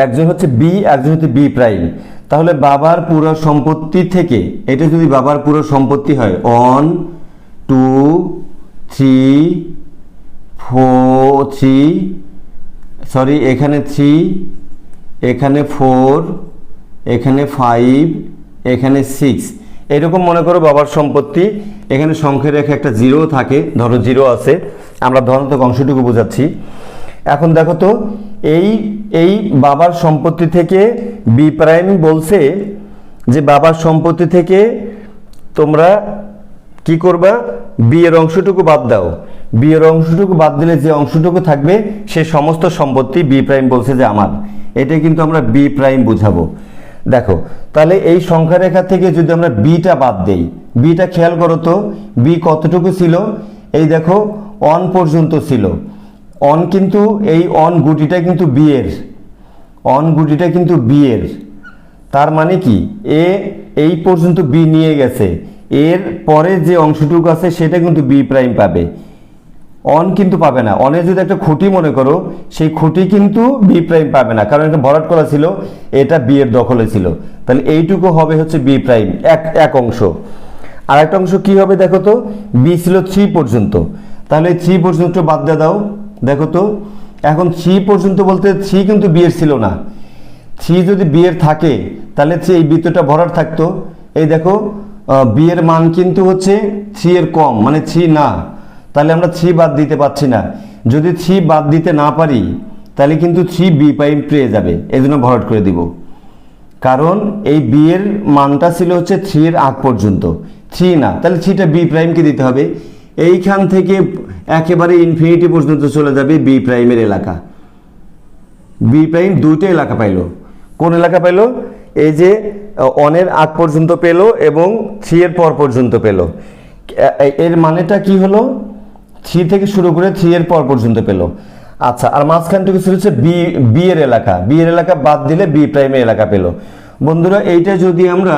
একজন হচ্ছে বি, একজন হচ্ছে বি প্রাইম। তাহলে বাবার পুরো সম্পত্তি থেকে, এটা যদি বাবার পুরো সম্পত্তি হয় 1 2 3 4 3, সরি এখানে 3, এখানে 4, এখানে 5, এখানে 6, এরকম মনে করো বাবার সম্পত্তি। এখানে সংখ্যা রেখা একটা 0 থাকে, ধরো 0 আছে, আমরা ধনাত্মক অংশটুকু বোঝাচ্ছি। এখন দেখো তো এই বাবার সম্পত্তি থেকে বি প্রাইম বলছে যে বাবার সম্পত্তি থেকে তোমরা কি করবা? বি এর অংশটুকু বাদ দাও। বি এর অংশটুকু বাদ দিলে যে অংশটুকু থাকবে সে সমস্ত সম্পত্তি বি প্রাইম বলছে যে আমার, এটা কিন্তু আমরা বি প্রাইম বুঝাবো। দেখো তাহলে এই সংখ্যা রেখা থেকে যদি আমরা বিটা বাদ দেই, বিটা খেয়াল করো তো বি কতটুকু ছিল? এই দেখো 1 পর্যন্ত ছিল। 1 কিন্তু এই 1 গুটিটা কিন্তু বি এর, 1 গুটিটা কিন্তু বি এর। তার মানে কি এই পর্যন্ত বি নিয়ে গেছে, এর পরে যে অংশটুকু আছে সেটা কিন্তু বি প্রাইম পাবে, 1 কিন্তু পাবে না। 1 এর যদি একটা খুঁটি মনে করো, সেই খুঁটি কিন্তু বি প্রাইম পাবে না, কারণ এটা ভরাট করা ছিল, এটা বি এর দখলে ছিল। তাহলে এইটুকু হবে হচ্ছে বি প্রাইম, এক অংশ। আর একটা অংশ কি হবে দেখো তো? বি ছিল 3 পর্যন্ত, তাহলে 3 পর্যন্ত বাদ দিয়ে দাও। দেখো তো এখন 3 পর্যন্ত বলতে 3 কিন্তু বি এর ছিল না। 3 যদি বি এর থাকে তাহলে এই বৃত্তটা ভরাট থাকতো। এই দেখো বি এর মান কিন্তু হচ্ছে 3 এর কম, মানে 3 না, তাহলে আমরা 3 বাদ দিতে পারছি না। যদি 3 বাদ দিতে না পারি তাহলে কিন্তু 3 বি প্রাইম পেয়ে যাবে, এই জন্য ভরাট করে দিব। কারণ এই বি এর মানটা ছিল হচ্ছে 3 এর আগ পর্যন্ত, 3 না, তাহলে 3টা বি প্রাইমকে দিতে হবে। এইখান থেকে একেবারে ইনফিনিটি পর্যন্ত চলে যাবে বি প্রাইমের এলাকা। বি প্রাইম 2টা এলাকা পাইলো। কোন এলাকা পাইলো? এই যে 1 এর আগ পর্যন্ত পেলো এবং 3 এর পর পর্যন্ত পেলো। এর মানেটা কি হলো? 3 থেকে শুরু করে 3 এর পর পর্যন্ত পেলো। আচ্ছা, আর মাঝখানটুকু ছিল হচ্ছে বি এর এলাকা, বি এর এলাকা বাদ দিলে বি প্রাইমের এলাকা পেলো। বন্ধুরা এইটা যদি আমরা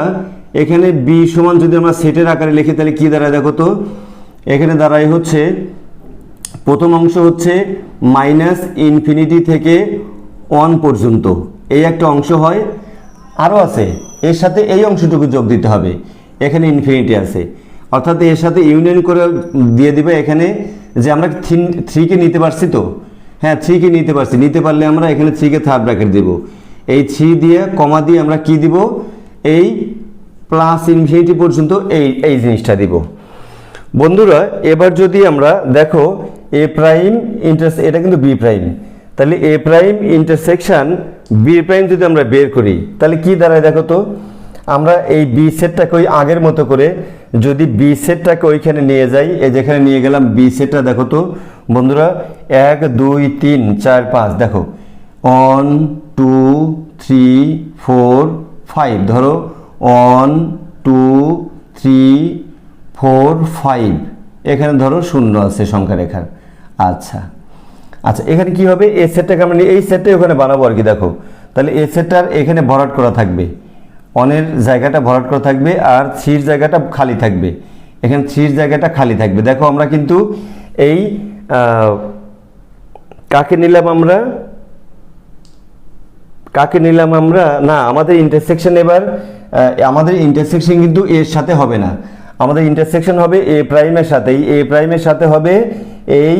এখানে বি সমান যদি আমরা সেটের আকারে লিখি তাহলে কি দাঁড়ায় দেখো তো? এখানে দাঁড়ায় হচ্ছে প্রথম অংশ হচ্ছে মাইনাস ইনফিনিটি থেকে 1 পর্যন্ত, এই একটা অংশ হয়। আরও আছে, এর সাথে এই অংশটুকু যোগ দিতে হবে, এখানে ইনফিনিটি আছে, অর্থাৎ এর সাথে ইউনিয়ন করে দিয়ে দিবে এখানে যে আমরা 3কে নিতে পারছি তো, হ্যাঁ 3কে নিতে পারছি, নিতে পারলে আমরা এখানে 3কে থার্ড ব্র্যাকেট দেব, এই 3 দিয়ে কমা দিয়ে আমরা কি দিব, এই প্লাস ইনফিনিটি পর্যন্ত এই জিনিসটা দিব। বন্ধুরা এবার যদি আমরা দেখো এ প্রাইম এটা কিন্তু বি প্রাইম, তাহলে এ প্রাইম ইন্টারসেকশন বি প্রাইম যদি আমরা বের করি তাহলে কি দাঁড়ায় দেখো তো, আমরা এই বি সেটটাকে ওই আগের মতো করে যদি বি সেটটাকে ওইখানে নিয়ে যাই, এই যেখানে নিয়ে গেলাম বি সেটটা দেখো তো বন্ধুরা 1 2 3 4 5 দেখো 1 2 3 4 5 ধরো 1 2 3 4 5 এখানে ধরো 0 আছে সংখ্যা রেখার। আচ্ছা আচ্ছা এখানে কি হবে, এই সেটটাকে আমরা এই সেটটাই ওখানে বানাবো আর কি। দেখো তাহলে এই সেটটার এখানে ভরাট করা থাকবে, অনের জায়গাটা ভরাট করা থাকবে আর থ্রির জায়গাটা খালি থাকবে, এখানে থ্রির জায়গাটা খালি থাকবে। দেখো আমরা কিন্তু এই কাকে নিলাম আমরা না, আমাদের ইন্টারসেকশন এবার আমাদের ইন্টারসেকশন কিন্তু এর সাথে হবে না, আমাদের ইন্টারসেকশন হবে এ প্রাইমের সাথে, এ প্রাইমের সাথে হবে এই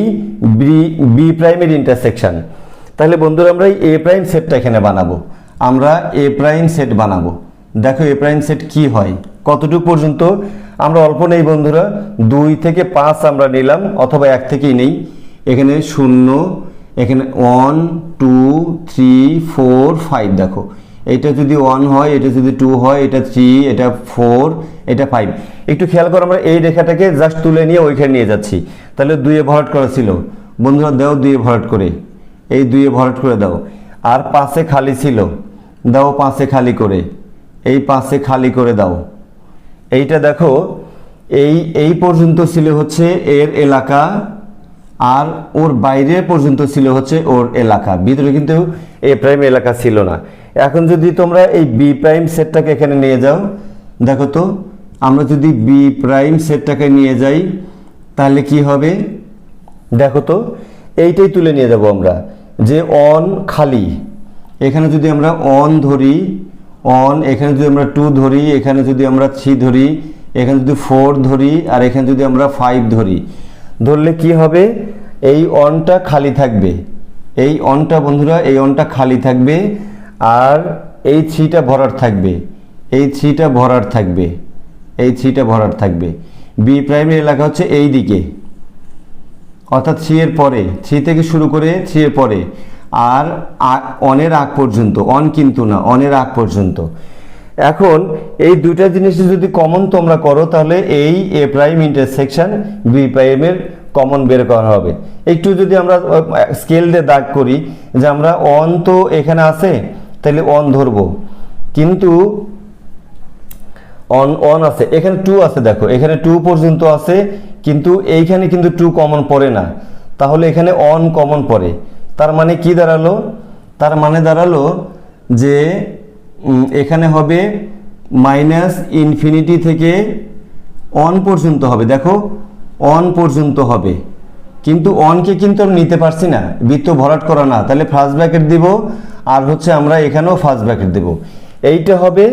বি প্রাইমের ইন্টারসেকশন। তাহলে বন্ধুরা আমরা এ প্রাইম সেটটা এখানে বানাবো, আমরা এ প্রাইম সেট বানাবো। দেখো এ প্রাইম সেট কি হয়, কতটুকু পর্যন্ত, আমরা অল্প নেই বন্ধুরা, 2 থেকে 5 আমরা নিলাম অথবা 1 থেকেই নেই, এখানে 0 এখানে 1 2 3 4 5 দেখো এটা যদি 1 হয়, এটা যদি 2 হয়, এটা 3, এটা 4, এটা 5। একটু খেয়াল করো আমরা এই রেখাটাকে জাস্ট তুলে নিয়ে ওইখানে নিয়ে যাচ্ছি, তাহলে 2 এ ভরাট করা ছিল বন্ধুরা, দাও 2 এ ভরাট করে, এই 2 এ ভরাট করে দাও। আর 5 এ খালি ছিল, দাও 5 এ খালি করে, এই 5 এ খালি করে দাও। এইটা দেখো এই পর্যন্ত ছিল হচ্ছে এর এলাকা আর ওর বাইরে পর্যন্ত ছিল হচ্ছে ওর এলাকা, ভিতরে কিন্তু এ প্রাইম এলাকা ছিল না। এখন যদি তোমরা এই বি প্রাইম সেটটাকে এখানে নিয়ে যাও, দেখো তো আমরা যদি বি প্রাইম সেটটাকে নিয়ে যাই তাহলে কি হবে, দেখো তো এইটাই তুলে নিয়ে যাব আমরা, যে অন খালি, এখানে যদি আমরা অন ধরি, অন এখানে যদি আমরা 2 ধরি, এখানে যদি আমরা 3 ধরি, এখানে যদি 4 ধরি আর এখানে যদি আমরা 5 ধরি, ধরলে কি হবে, এই অনটা খালি থাকবে, এই অনটা বন্ধুরা এই অনটা খালি থাকবে আর এই 3টা ভরাট থাকবে, এই 3টা ভরাট থাকবে, এই 3টা ভরাট থাকবে। বি প্রাইমের এলাকা হচ্ছে এই দিকে, অর্থাৎ 3 এর পরে, 3 থেকে শুরু করে 3 এর পরে আর অনের আগ পর্যন্ত, অন কিন্তু না, অনের আগ পর্যন্ত। এখন এই দুইটা জিনিস যদি কমন তোমরা করো তাহলে এই এ প্রাইম ইন্টারসেকশন বি প্রাইমের কমন বের করা হবে। একটু যদি আমরা স্কেল দিয়ে দাগ করি যে আমরা অন তো এখানে আছে, তাহলে অন ধরবো, কিন্তু অন আছে, এখানে 2 আছে, দেখো এখানে 2 পর্যন্ত আছে, কিন্তু এইখানে কিন্তু 2 কমন পড়ে না, তাহলে এখানে অন কমন পড়ে। তার মানে কি দাঁড়ালো, তার মানে দাঁড়ালো যে এখানে হবে মাইনাস ইনফিনিটি থেকে অন পর্যন্ত হবে, দেখো অন পর্যন্ত হবে, কিন্তু অনকে কিন্তু আমি নিতে পারছি না, বৃত্ত ভরাট করা না, তাহলে ফার্স্ট ব্র্যাকেট দিব আর হচ্ছে আমরা এখানেও ফার্স্ট ব্র্যাকেট দেব, এইটা হবে।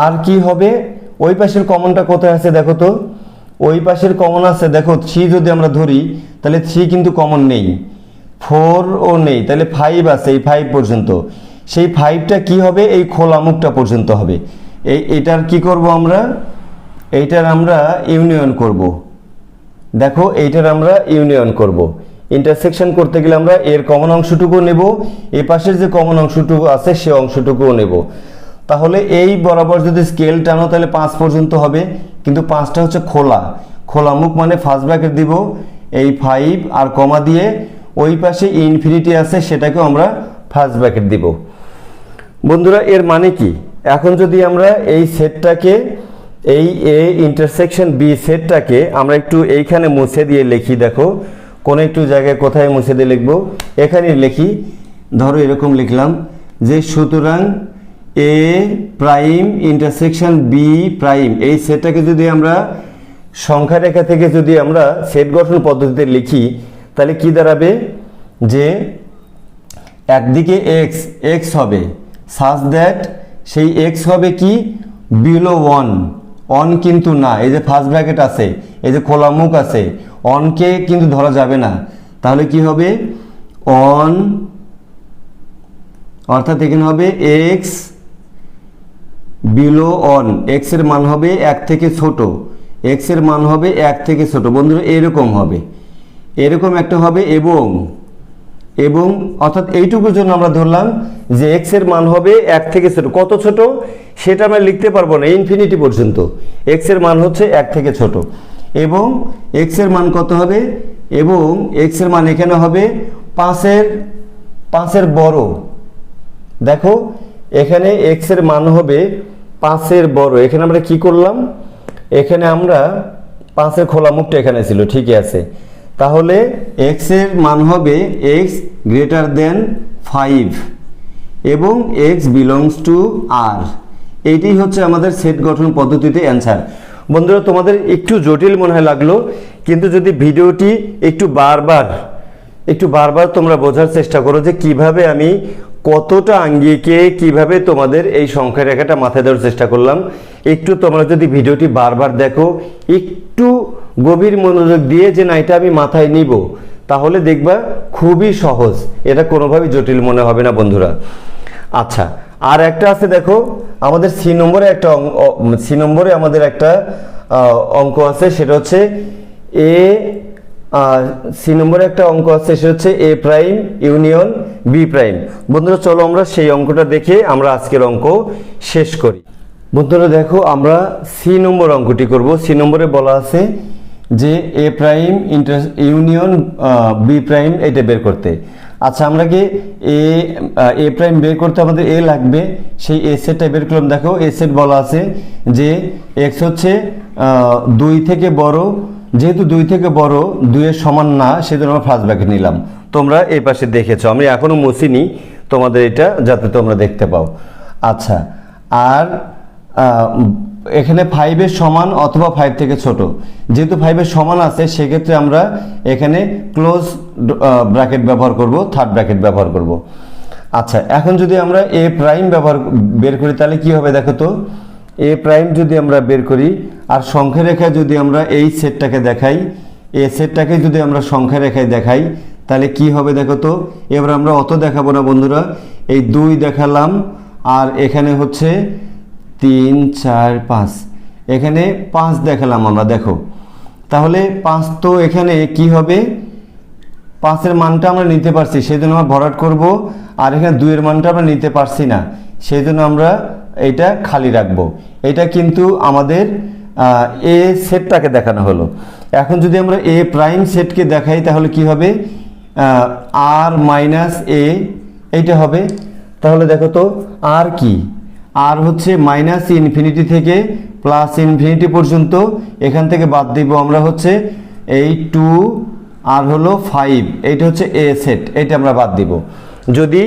আর কি হবে, ওই পাশের কমনটা কোথায় আছে দেখো তো, ওই পাশের কমন আছে দেখো 3 যদি আমরা ধরি তাহলে 3 কিন্তু কমন নেই, 4ও নেই, তাহলে 5 আছে, এই 5 পর্যন্ত, সেই 5টা কি হবে, এই খোলা মুখটা পর্যন্ত হবে। এটার কি করব আমরা, এইটার আমরা ইউনিয়ন করব, দেখো এইটার আমরা ইউনিয়ন করব। ইন্টারসেকশন করতে গেলে আমরা এর কমন অংশটুকু নেব, এই পাশের যে কমন অংশটুকু আছে সে অংশটুকুও নেব। তাহলে এই বরাবর যদি স্কেল টানো তাহলে 5 পর্যন্ত হবে, কিন্তু 5টা হচ্ছে খোলা মুখ, মানে ফার্স্ট ব্র্যাকেট দিব, এই 5 আর কমা দিয়ে ওই পাশে ইনফিনিটি আছে সেটাকেও আমরা ফার্স্ট ব্র্যাকেট দিব। বন্ধুরা এর মানে কি, এখন যদি আমরা এই সেটটাকে, এই এ ইন্টারসেকশন বি সেটটাকে আমরা একটু এইখানে মুছে দিয়ে লিখি, দেখো কোন একটু জায়গায় কোথায় মুছে দিয়ে লিখবো, এখানে লিখি, ধরো এরকম লিখলাম যে সুতরাং এ প্রাইম ইন্টারসেকশন বি প্রাইম, এই সেটটাকে যদি আমরা সংখ্যা রেখা থেকে যদি আমরা সেট গঠন পদ্ধতিতে লিখি তাহলে কি দাঁড়াবে, যে একদিকে এক্স হবে সাচ দ্যাট সেই এক্স হবে কি বিলো 1 কিন্তু না, এই যে ফার্স্ট ব্র্যাকেট আছে, এই যে খোলা মুখ আছে, অনকে কিন্তু ধরা যাবে না। তাহলে কি হবে অন, অর্থাৎ এখানে হবে এক্স বিলো অন, এক্স এর মান হবে 1 থেকে ছোট, এক্স এর মান হবে 1 থেকে ছোট। বন্ধুরা এরকম হবে, এরকম একটা হবে এবং এবং অর্থাৎ এইটুকুর জন্য আমরা ধরলাম যে এক্স এর মান হবে 1 থেকে ছোট। কত ছোট সেটা আমরা লিখতে পারবো না, ইনফিনিটি পর্যন্ত এক্স এর মান হচ্ছে 1 থেকে ছোট। এবং এক্স এর মান কত হবে, এবং এক্স এর মান এখানে হবে 5 এর বড়। দেখো এখানে এক্স এর মান হবে 5 এর বড়। এখানে আমরা কি করলাম, এখানে আমরা 5 এর খোলা মুখটা এখানে ছিল, ঠিকই আছে। তাহলে এক্স এর মান হবে এক্স গ্রেটার দেন 5 এবং এক্স বিলংস টু আর। এইটাই হচ্ছে আমাদের সেট গঠন পদ্ধতিতে অ্যান্সার। বন্ধুরা তোমাদের একটু জটিল মনে হয় লাগলো, কিন্তু যদি ভিডিওটি একটু বারবার তোমরা বোঝার চেষ্টা করো যে কিভাবে আমি কতটা আঙ্গিকে কিভাবে তোমাদের এই সংখ্যা রেখাটা মাথায় দেওয়ার চেষ্টা করলাম, একটু তোমরা যদি ভিডিওটি বারবার দেখো, একটু গভীর মনোযোগ দিয়ে যে না এটা আমি মাথায় নিব, তাহলে দেখবা খুবই সহজ, এটা কোনোভাবেই জটিল মনে হবে না বন্ধুরা। আচ্ছা, আর একটা আছে দেখো, আমাদের সি নম্বরে আমাদের একটা অঙ্ক আছে, সেটা হচ্ছে সি নম্বরে একটা অঙ্ক আছে, সেটা হচ্ছে এ প্রাইম ইউনিয়ন বি প্রাইম। বন্ধুরা চলো আমরা সেই অঙ্কটা দেখে আমরা আজকের অঙ্ক শেষ করি। বন্ধুরা দেখো আমরা সি নম্বর অঙ্কটি করব। সি নম্বরে বলা আছে যে এ প্রাইম ইউনিয়ন বি প্রাইম এটা বের করতে। আচ্ছা, আমরা কি এ প্রাইম বের করতে আমাদের এ লাগবে, সেই এ সেটটা বের করলাম। দেখো এ সেট বলা আছে যে এক্স হচ্ছে 2 থেকে বড়, যেহেতু 2 থেকে বড় 2 এর সমান না, সেজন্য আমরা ফার্স্ট ব্র্যাকেট নিলাম। তোমরা এই পাশে দেখেছো, আমি এখনো মুছিনি তোমাদের এটা, যাতে তোমরা দেখতে পাও। আচ্ছা, আর এখানে 5 এর সমান অথবা 5 থেকে ছোট, যেহেতু 5 এর সমান আছে সেক্ষেত্রে আমরা এখানে ক্লোজ ব্র্যাকেট ব্যবহার করব, থার্ড ব্র্যাকেট ব্যবহার করব। আচ্ছা, এখন যদি আমরা এ প্রাইম বের করি তাহলে কি হবে দেখো তো, এ প্রাইম যদি আমরা বের করি আর সংখ্যা রেখায় যদি আমরা এই সেটটাকে দেখাই, এই সেটটাকে যদি আমরা সংখ্যা রেখায় দেখাই তাহলে কি হবে দেখো তো। এবার আমরা অত দেখাবো না বন্ধুরা, এই 2 দেখালাম আর এখানে হচ্ছে 3 4 5, এখানে 5 দেখালাম আমরা। দেখো তাহলে 5 তো এখানে কি হবে, 5 এর মানটা আমরা নিতে পারছি সেই জন্য আমরা ভরাট করব, আর এখানে 2 এর মানটা আমরা নিতে পারছি না সেই জন্য আমরা এটা খালি রাখবো। এটা কিন্তু আমাদের এ সেটটাকে দেখানো হলো। এখন যদি আমরা এ প্রাইম সেটকে দেখাই তাহলে কি হবে, আর মাইনাস এ এইটা হবে। তাহলে দেখো তো আর কি, আর হচ্ছে মাইনাস ইনফিনিটি থেকে প্লাস ইনফিনিটি পর্যন্ত, এখান থেকে বাদ দিব আমরা হচ্ছে এই 2 আর হলো 5, এইটা হচ্ছে এ সেট, এইটা আমরা বাদ দিব। যদি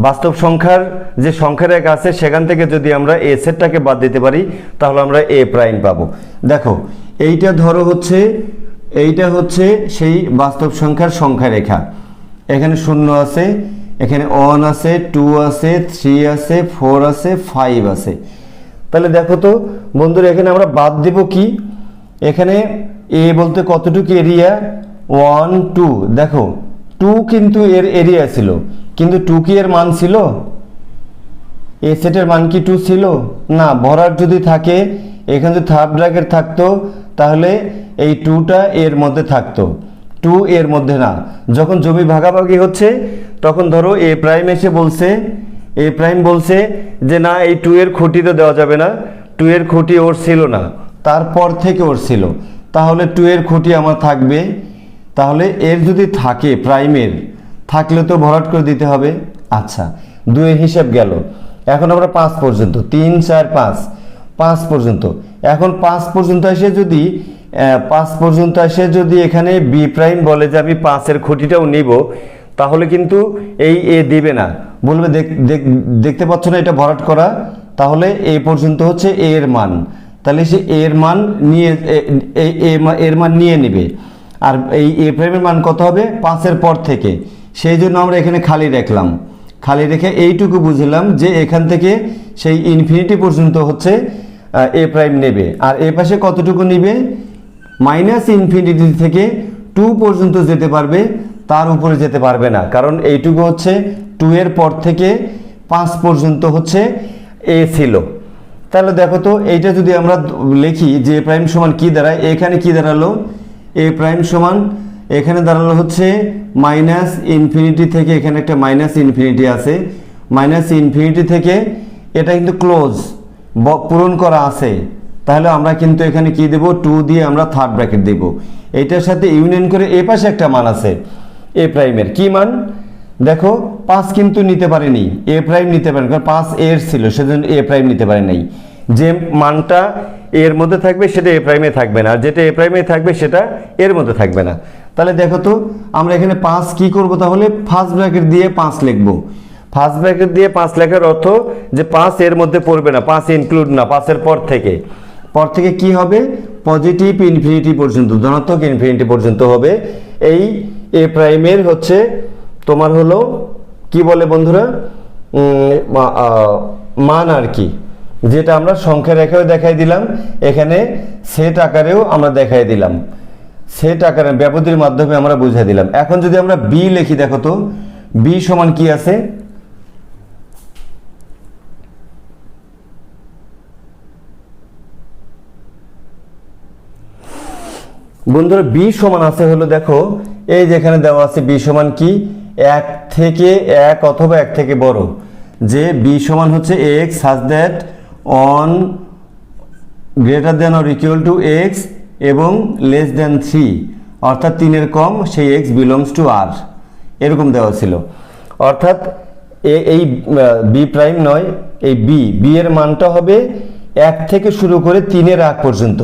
বাস্তব সংখ্যার যে সংখ্যা রেখা আছে সেখান থেকে যদি আমরা এ সেটটাকে বাদ দিতে পারি তাহলে আমরা এ প্রাইম পাবো। দেখো এইটা ধরো হচ্ছে, এইটা হচ্ছে সেই বাস্তব সংখ্যার সংখ্যা রেখা, এখানে 0 আছে, এখানে 1 আছে, 2 আছে, 3 আছে, 4 আছে, 5 আছে। তাহলে দেখো তো বন্ধুরা এখানে আমরা বাদ দেব কি, এখানে এ বলতে কতটুকু এরিয়া, 1 2, দেখো 2 কিন্তু এর এরিয়া ছিল, কিন্তু 2 কি এর মান ছিল, এ সেটের মান কি 2 ছিল না। ভরাট যদি থাকে, এখানে যদি থার্ড ব্র্যাকেট থাকতো তাহলে এই 2টা এর মধ্যে থাকতো, 2 এর মধ্যে না। যখন জমি ভাগাভাগি হচ্ছে তখন ধরো এ প্রাইম এসে বলছে, এ প্রাইম বলছে যে না এই 2 এর খুঁটি তো দেওয়া যাবে না, 2 এর খুঁটি ওর ছিল না, তারপর থেকে ওর ছিল, তাহলে 2 এর খুঁটি আমার থাকবে। তাহলে এর যদি থাকে প্রাইমের থাকলে তো ভরাট করে দিতে হবে। আচ্ছা, 2 এর হিসাব গেল। এখন আমরা 5 পর্যন্ত, 3 4 5 পর্যন্ত, এখন 5 পর্যন্ত এসে যদি এখানে বি প্রাইম বলে যে আমি 5 এর খুঁটিটাও নিব, তাহলে কিন্তু এই এ দিবে না, বলবে দেখতে পাচ্ছ না এটা ভরাট করা, তাহলে এই পর্যন্ত হচ্ছে এ এর মান, তাহলে সে এর মান নিয়ে নেবে। আর এই এ প্রাইমের মান কত হবে 5 এর পর থেকে, সেই জন্য আমরা এখানে খালি খালি রেখে এইটুকু বুঝলাম যে এখান থেকে সেই ইনফিনিটি পর্যন্ত হচ্ছে এ প্রাইম নেবে, আর এ পাশে কতটুকু নেবে, মাইনাস ইনফিনিটি থেকে 2 পর্যন্ত যেতে পারবে, তার উপরে যেতে পারবে না, কারণ এইটুকু হচ্ছে 2 এর পর থেকে 5 পর্যন্ত হচ্ছে এ ছিল। তাহলে দেখো তো এইটা যদি আমরা লিখি যে এ প্রাইম সমান কি দাঁড়ায়, এখানে কি দাঁড়ালো, এ প্রাইম সমান এখানে দাঁড়ালো হচ্ছে মাইনাস ইনফিনিটি থেকে, এখানে একটা মাইনাস ইনফিনিটি আছে, মাইনাস ইনফিনিটি থেকে এটা কিন্তু ক্লোজ পূরণ করা আছে, তাহলে আমরা কিন্তু এখানে কি দেব, 2 দিয়ে আমরা থার্ড ব্র্যাকেট দেব। এইটার সাথে ইউনিয়ন করে এ পাশে একটা মান আছে এ প্রাইমের, কি মান দেখো 5 কিন্তু নিতে পারেনি, এ প্রাইম নিতে পারেন, কারণ 5 এর ছিল, সেজন্য এ প্রাইম নিতে পারে নাই। যে মানটা এর মধ্যে থাকবে সেটা এ প্রাইমে থাকবে না, আর যেটা এ প্রাইমে থাকবে সেটা এর মধ্যে থাকবে না। তাহলে দেখো তো আমরা এখানে 5 কি করব, তাহলে ফার্স্ট ব্র্যাকেট দিয়ে 5 লিখবো। ফার্স্ট ব্র্যাকেট দিয়ে 5 লেখার অর্থ যে 5 এর মধ্যে পড়বে না, 5 ইনক্লুড না, 5 এর পর থেকে কি হবে, পজিটিভ ইনফিনিটি পর্যন্ত, ধনাত্মক ইনফিনিটি পর্যন্ত হবে এই এ প্রাইমের হচ্ছে তোমার হলো কি বলে বন্ধুরা মান আর কি, যেটা আমরা সংখ্যা রেখাও দেখাই দিলাম, এখানে সেট আকারেও আমরা দেখাই দিলাম, সেট আকারে ব্যবধির মাধ্যমে আমরা বুঝিয়ে দিলাম। এখন যদি আমরা বি লিখি, দেখো তো বি সমান কি আছে, বন্ধুরা বি সমান আছে হলো দেখো এই যেখানে দেওয়া আছে বি সমান কি 1 থেকে 1 অথবা 1 থেকে বড়, যে বি সমান হচ্ছে x such that on greater than or equal to x এবং less than 3, অর্থাৎ 3 এর কম সেই x belongs to r, এরকম দেওয়া ছিল। অর্থাৎ এই বি প্রাইম নয়, এই বি এর মানটা হবে 1 থেকে শুরু করে 3 এর আগ পর্যন্ত।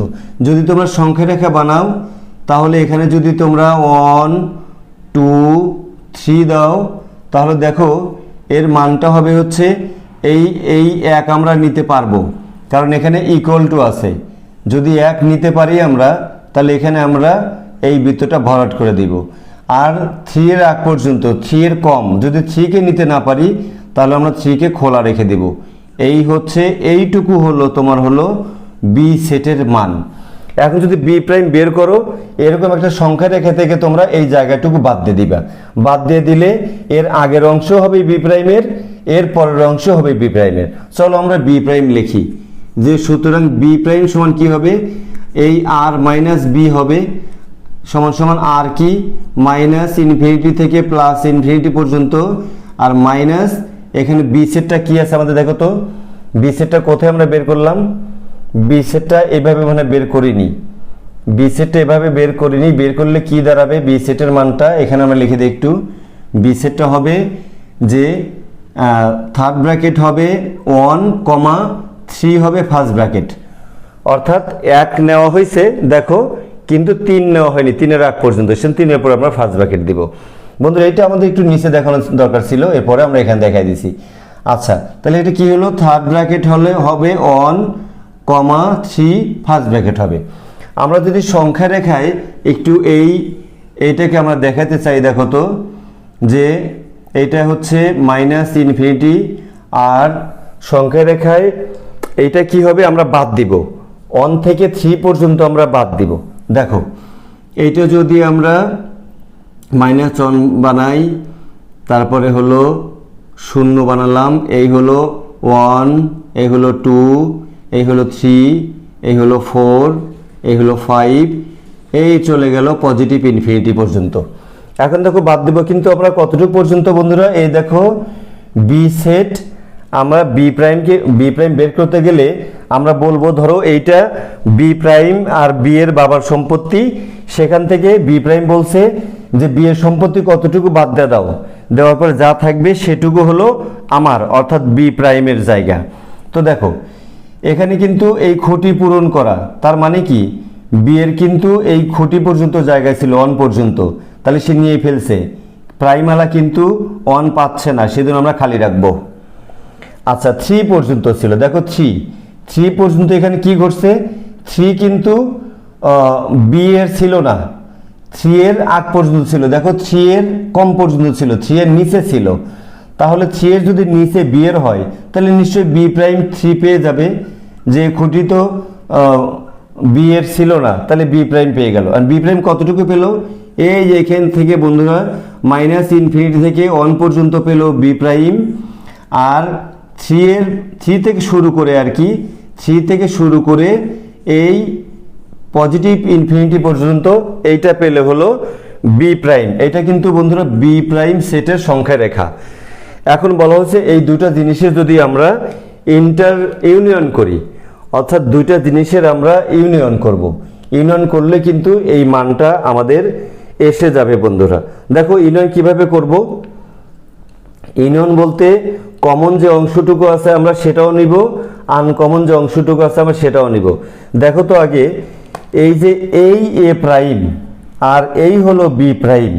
যদি তোমরা সংখ্যা রেখা বানাও তাহলে এখানে যদি তোমরা 1 2 3 দাও, তাহলে দেখো এর মানটা হবে হচ্ছে এই 1 আমরা নিতে পারবো, কারণ এখানে ইকুয়াল টু আছে। যদি 1 নিতে পারি আমরা, তাহলে এখানে আমরা এই বৃত্তটা ভরাট করে দিব। আর 3 এর আগ পর্যন্ত, 3 এর কম যদি 3 কে নিতে না পারি, তাহলে আমরা 3 কে খোলা রেখে দেব। এই হচ্ছে এইটুকু হলো তোমার হলো বি সেটের মান। এখন যদি বি প্রাইম বের করো, এরকম একটা সংখ্যা রেখা থেকে তোমরা এই জায়গাটুকু বাদ দিয়ে দিবা, বাদ দিয়ে দিলে এর আগের অংশ হবে বি প্রাইমের, এর পরের অংশ হবে বি প্রাইমের। চলো আমরা বি প্রাইম লিখি, যে সুতরাং বি প্রাইম সমান কি হবে, এই আর মাইনাস বি হবে সমান সমান আর কি মাইনাস ইনফিনিটি থেকে প্লাস ইনফিনিটি পর্যন্ত, আর মাইনাস এখানে বি সেটটা কি আছে আমাদের দেখো তো, বি সেটটা কোথায় আমরা বের করলাম, বি সেটটা এভাবে মানে বের করিনি, বি সেটটা এভাবে বের করিনি, বের করলে কি দাঁড়াবে, বি সেটের মানটা এখানে আমরা লিখে দিই একটু, বি সেটটা হবে যে থার্ড ব্র্যাকেট হবে 1, 3 হবে ফার্স্ট ব্র্যাকেট, অর্থাৎ 1 নেওয়া হয়েছে দেখো, কিন্তু 3 নেওয়া হয়নি, 3 এর আগ পর্যন্ত, সে 3 এর পর আমরা ফার্স্ট ব্র্যাকেট দিব। বন্ধুরা এটা আমাদের একটু নিচে দেখানোর দরকার ছিল, এরপরে আমরা এখানে দেখাই দিছি। আচ্ছা তাহলে এটা কি হলো, থার্ড ব্র্যাকেট হলে হবে 1, 3 ফার্স্ট ব্র্যাকেট হবে। আমরা যদি সংখ্যা রেখায় একটু এইটাকে আমরা দেখাতে চাই, দেখো তো যে এইটা হচ্ছে মাইনাস ইনফিনিটি, আর সংখ্যা রেখায় এইটা কি হবে আমরা বাদ দিব, 1 থেকে 3 পর্যন্ত আমরা বাদ দিব। দেখো এইটা যদি আমরা -1 বানাই, তারপরে হলো 0 বানালাম, এই হলো 1, এই হলো 2, এই হলো 3, এই হলো 4, এই হলো 5, এই চলে গেল পজিটিভ ইনফিনিটি পর্যন্ত। এখন দেখো বাদ দেব, কিন্তু আমরা কতটুকু পর্যন্ত বন্ধুরা, এই দেখো বি সেট, আমরা বি প্রাইম বের করতে গেলে আমরা বলবো ধরো এইটা বি প্রাইম আর বি এর বাবার সম্পত্তি, সেখান থেকে বি প্রাইম বলছে যে বি এর সম্পত্তি কতটুকু বাদ দিয়ে দাও, দেওয়ার পর যা থাকবে সেটুকু হলো আমার, অর্থাৎ বি প্রাইমের জায়গা। তো দেখো এখানে কিন্তু এই খুঁটি পূরণ করা, তার মানে কি বি এর কিন্তু এই খুঁটি পর্যন্ত জায়গা ছিল 1 পর্যন্ত, তাহলে সে নিয়ে ফেলছে, প্রাইমালা কিন্তু 1 পাচ্ছে না, সেজন্য আমরা খালি রাখবো। আচ্ছা 3 পর্যন্ত ছিল, দেখো 3 পর্যন্ত এখানে কি ঘটছে, 3 কিন্তু বি এর ছিল না, 3 এর আগ পর্যন্ত ছিল, দেখো 3 এর কম পর্যন্ত ছিল, 3 এর নিচে ছিল, তাহলে 3 এর যদি নিচে বি এর হয় তাহলে নিশ্চয়ই বি প্রাইম 3 পেয়ে যাবে, যে খুঁটি তো বি এর ছিল না, তাহলে বি প্রাইম পেয়ে গেল। আর বি প্রাইম কতটুকু পেল, এই যে এখান থেকে বন্ধুরা -ইনফিনিটি থেকে 1 পর্যন্ত পেল বি প্রাইম, আর 3 থেকে শুরু করে আর কি, 3 থেকে শুরু করে এই পজিটিভ ইনফিনিটি পর্যন্ত এইটা পেলে হলো বি প্রাইম। এটা কিন্তু বন্ধুরা বি প্রাইম সেটের সংখ্যা রেখা। এখন বলা হচ্ছে এই দুটো জিনিসের যদি আমরা ইন্টার ইউনিয়ন করি, অর্থাৎ দুইটা জিনিসের আমরা ইউনিয়ন করব, ইউনিয়ন করলে কিন্তু এই মানটা আমাদের এসে যাবে বন্ধুরা। দেখো ইউনিয়ন কিভাবে করব। ইউনিয়ন বলতে কমন যে অংশটুকু আছে আমরা সেটাও নিব, আনকমন যে অংশটুকু আছে আমরা সেটাও নিব। দেখো তো আগে এই যে এই এ প্রাইম আর এই হলো বি প্রাইম,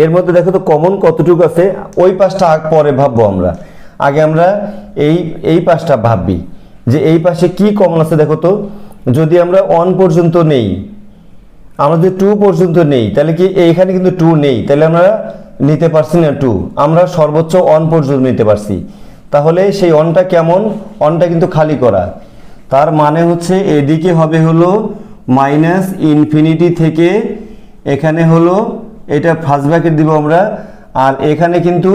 এর মধ্যে দেখো তো কমন কতটুকু আছে, ওই পাশটা পরে ভাববো আমরা, আগে আমরা এই পাশটা ভাববি যে এই পাশে কি কমন আছে। দেখো তো যদি আমরা 1 পর্যন্ত নেই, আমরা যদি 2 পর্যন্ত নেই, তাহলে কি এইখানে কিন্তু 2 নেই, তাহলে আমরা নিতে পারছি না 2, আমরা সর্বোচ্চ 1 পর্যন্ত নিতে পারছি। তাহলে সেই 1টা কেমন, 1টা কিন্তু খালি করা, তার মানে হচ্ছে এদিকে হবে হলো -ইনফিনিটি থেকে এখানে হলো এটা ফার্স্ট ব্র্যাকেট দিব আমরা, আর এখানে কিন্তু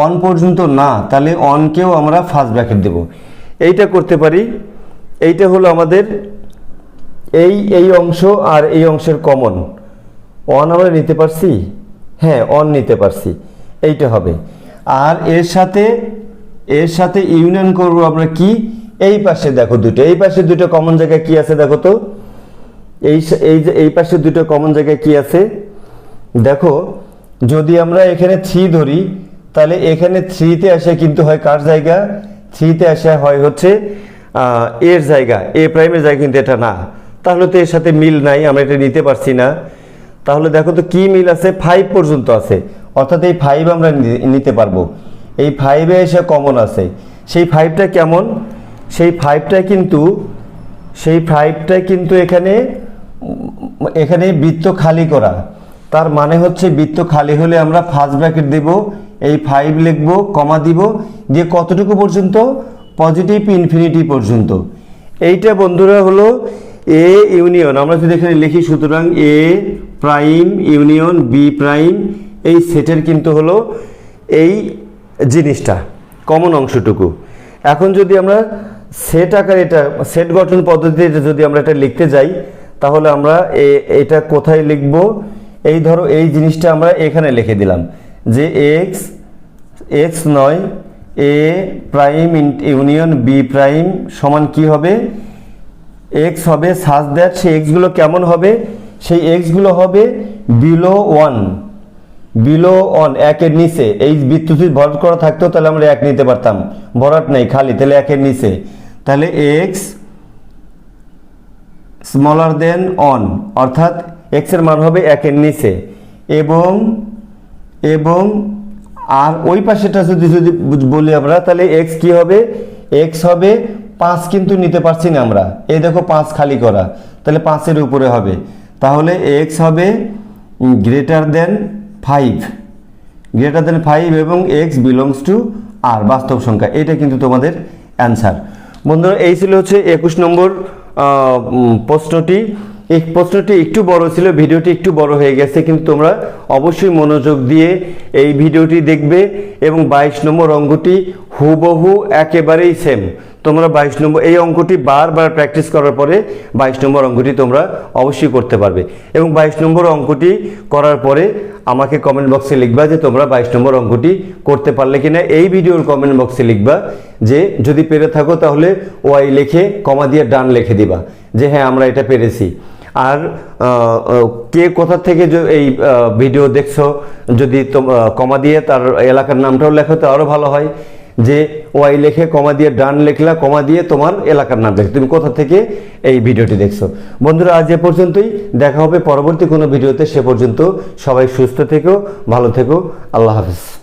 1 পর্যন্ত না, তাহলে 1কেও আমরা ফার্স্ট ব্র্যাকেট দেব। এইটা করতে পারি। এইটা হলো আমাদের এই অংশ আর এই অংশের কমন 1 আমরা নিতে পারছি, হ্যাঁ 1 নিতে পারছি, এইটা হবে। আর এর সাথে ইউনিয়ন করব আমরা কি, এই পাশে দেখো দুটো, এই পাশে দুটো কমন জায়গায় কি আছে দেখো তো, এই পাশে দুটো কমন জায়গায় কি আছে দেখো। যদি আমরা এখানে 3 ধরি, তাহলে এখানে 3তে আসে কিন্তু হয় কার জায়গা, 3তে আসে হয় হচ্ছে এর জায়গা, এ প্রাইমের জায়গা, কিন্তু এটা না, তাহলে তো এর সাথে মিল নাই, আমরা এটা নিতে পারছি না। তাহলে দেখো তো কি মিল আছে, 5 পর্যন্ত আছে, অর্থাৎ এই 5 আমরা নিতে পারবো। এই 5-এ এসে কমন আছে, সেই 5টা কেমন, সেই 5টা কিন্তু এখানে বৃত্ত খালি করা, তার মানে হচ্ছে বৃত্ত খালি হলে আমরা ফার্স্ট ব্র্যাকেট দেব, এই 5 লিখব, কমা দিব, দিয়ে কতটুকু পর্যন্ত, পজিটিভ ইনফিনিটি পর্যন্ত। এইটা বন্ধুরা হলো এ ইউনিয়ন, আমরা যদি এখানে লিখি, সুতরাং এ প্রাইম ইউনিয়ন বি প্রাইম, এই সেটের কিন্তু হলো এই জিনিসটা কমন অংশটুকু। এখন যদি আমরা সেট আকারে এটা সেট গঠন পদ্ধতিতে যদি আমরা এটা লিখতে যাই, তাহলে আমরা এটা কোথায় লিখব, এই ধরো এই জিনিসটা আমরা এখানে লিখে দিলাম যে এক্স নয় এ প্রাইম ইউনিয়ন বি প্রাইম সমান কি হবে, এক্স হবে সাজ দ্যাট সেই এক্সগুলো কেমন হবে, সেই এক্সগুলো হবে বিলো 1, 1-এর নিচে। এই বৃত্ত যদি ভরাট করা থাকতো তাহলে আমরা 1 নিতে পারতাম, ভরাট নেই খালি, তাহলে 1-এর নিচে, তাহলে এক্স স্মলার দেন 1, অর্থাৎ এক্স এর মান হবে 1-এর নিচে, এবং আর ওই পাশেটা যদি বলি আমরা, তাহলে এক্স কি হবে, এক্স হবে 5, কিন্তু নিতে পারছি না আমরা, এই দেখো 5 খালি করা, তাহলে 5-এর উপরে হবে, তাহলে এক্স হবে গ্রেটার দেন 5, এবং এক্স বিলংস টু আর, বাস্তব সংখ্যা। এটা কিন্তু তোমাদের অ্যান্সার বন্ধুরা। এই ছিল হচ্ছে 21 নম্বর প্রশ্নটি। এই প্রশ্নটি একটু বড় ছিল, ভিডিওটি একটু বড় হয়ে গেছে, কিন্তু তোমরা অবশ্যই মনোযোগ দিয়ে এই ভিডিওটি দেখবে, এবং 22 নম্বর অঙ্কটি হুবহু একেবারেই সেম। তোমরা 22 নম্বর এই অঙ্কটি বারবার প্র্যাকটিস করার পরে 22 নম্বর অঙ্কটি তোমরা অবশ্যই করতে পারবে, এবং 22 নম্বর অঙ্কটি করার পরে আমাকে কমেন্ট বক্সে লিখবা যে তোমরা 22 নম্বর অঙ্কটি করতে পারলে কিনা। এই ভিডিওর কমেন্ট বক্সে লিখবা যে যদি পেরে থাকো তাহলে ওয়াই লিখে কমা দিয়ে ডান লিখে দিবা যে হ্যাঁ আমরা এটা পেরেছি। আর কে কোথা থেকে এই ভিডিও দেখছো যদি কমা দিয়ে তার এলাকার নামটাও লেখো তো আরও ভালো হয়, যে ওয়াই লিখে কমা দিয়ে ডান লিখলা, কমা দিয়ে তোমার এলাকার নাম লেখো, তুমি কোথা থেকে এই ভিডিওটি দেখছো। বন্ধুরা আজ এ পর্যন্তই, দেখা হবে পরবর্তী কোনো ভিডিওতে, সে পর্যন্ত সবাই সুস্থ থেকো, ভালো থেকো, আল্লাহ হাফেজ।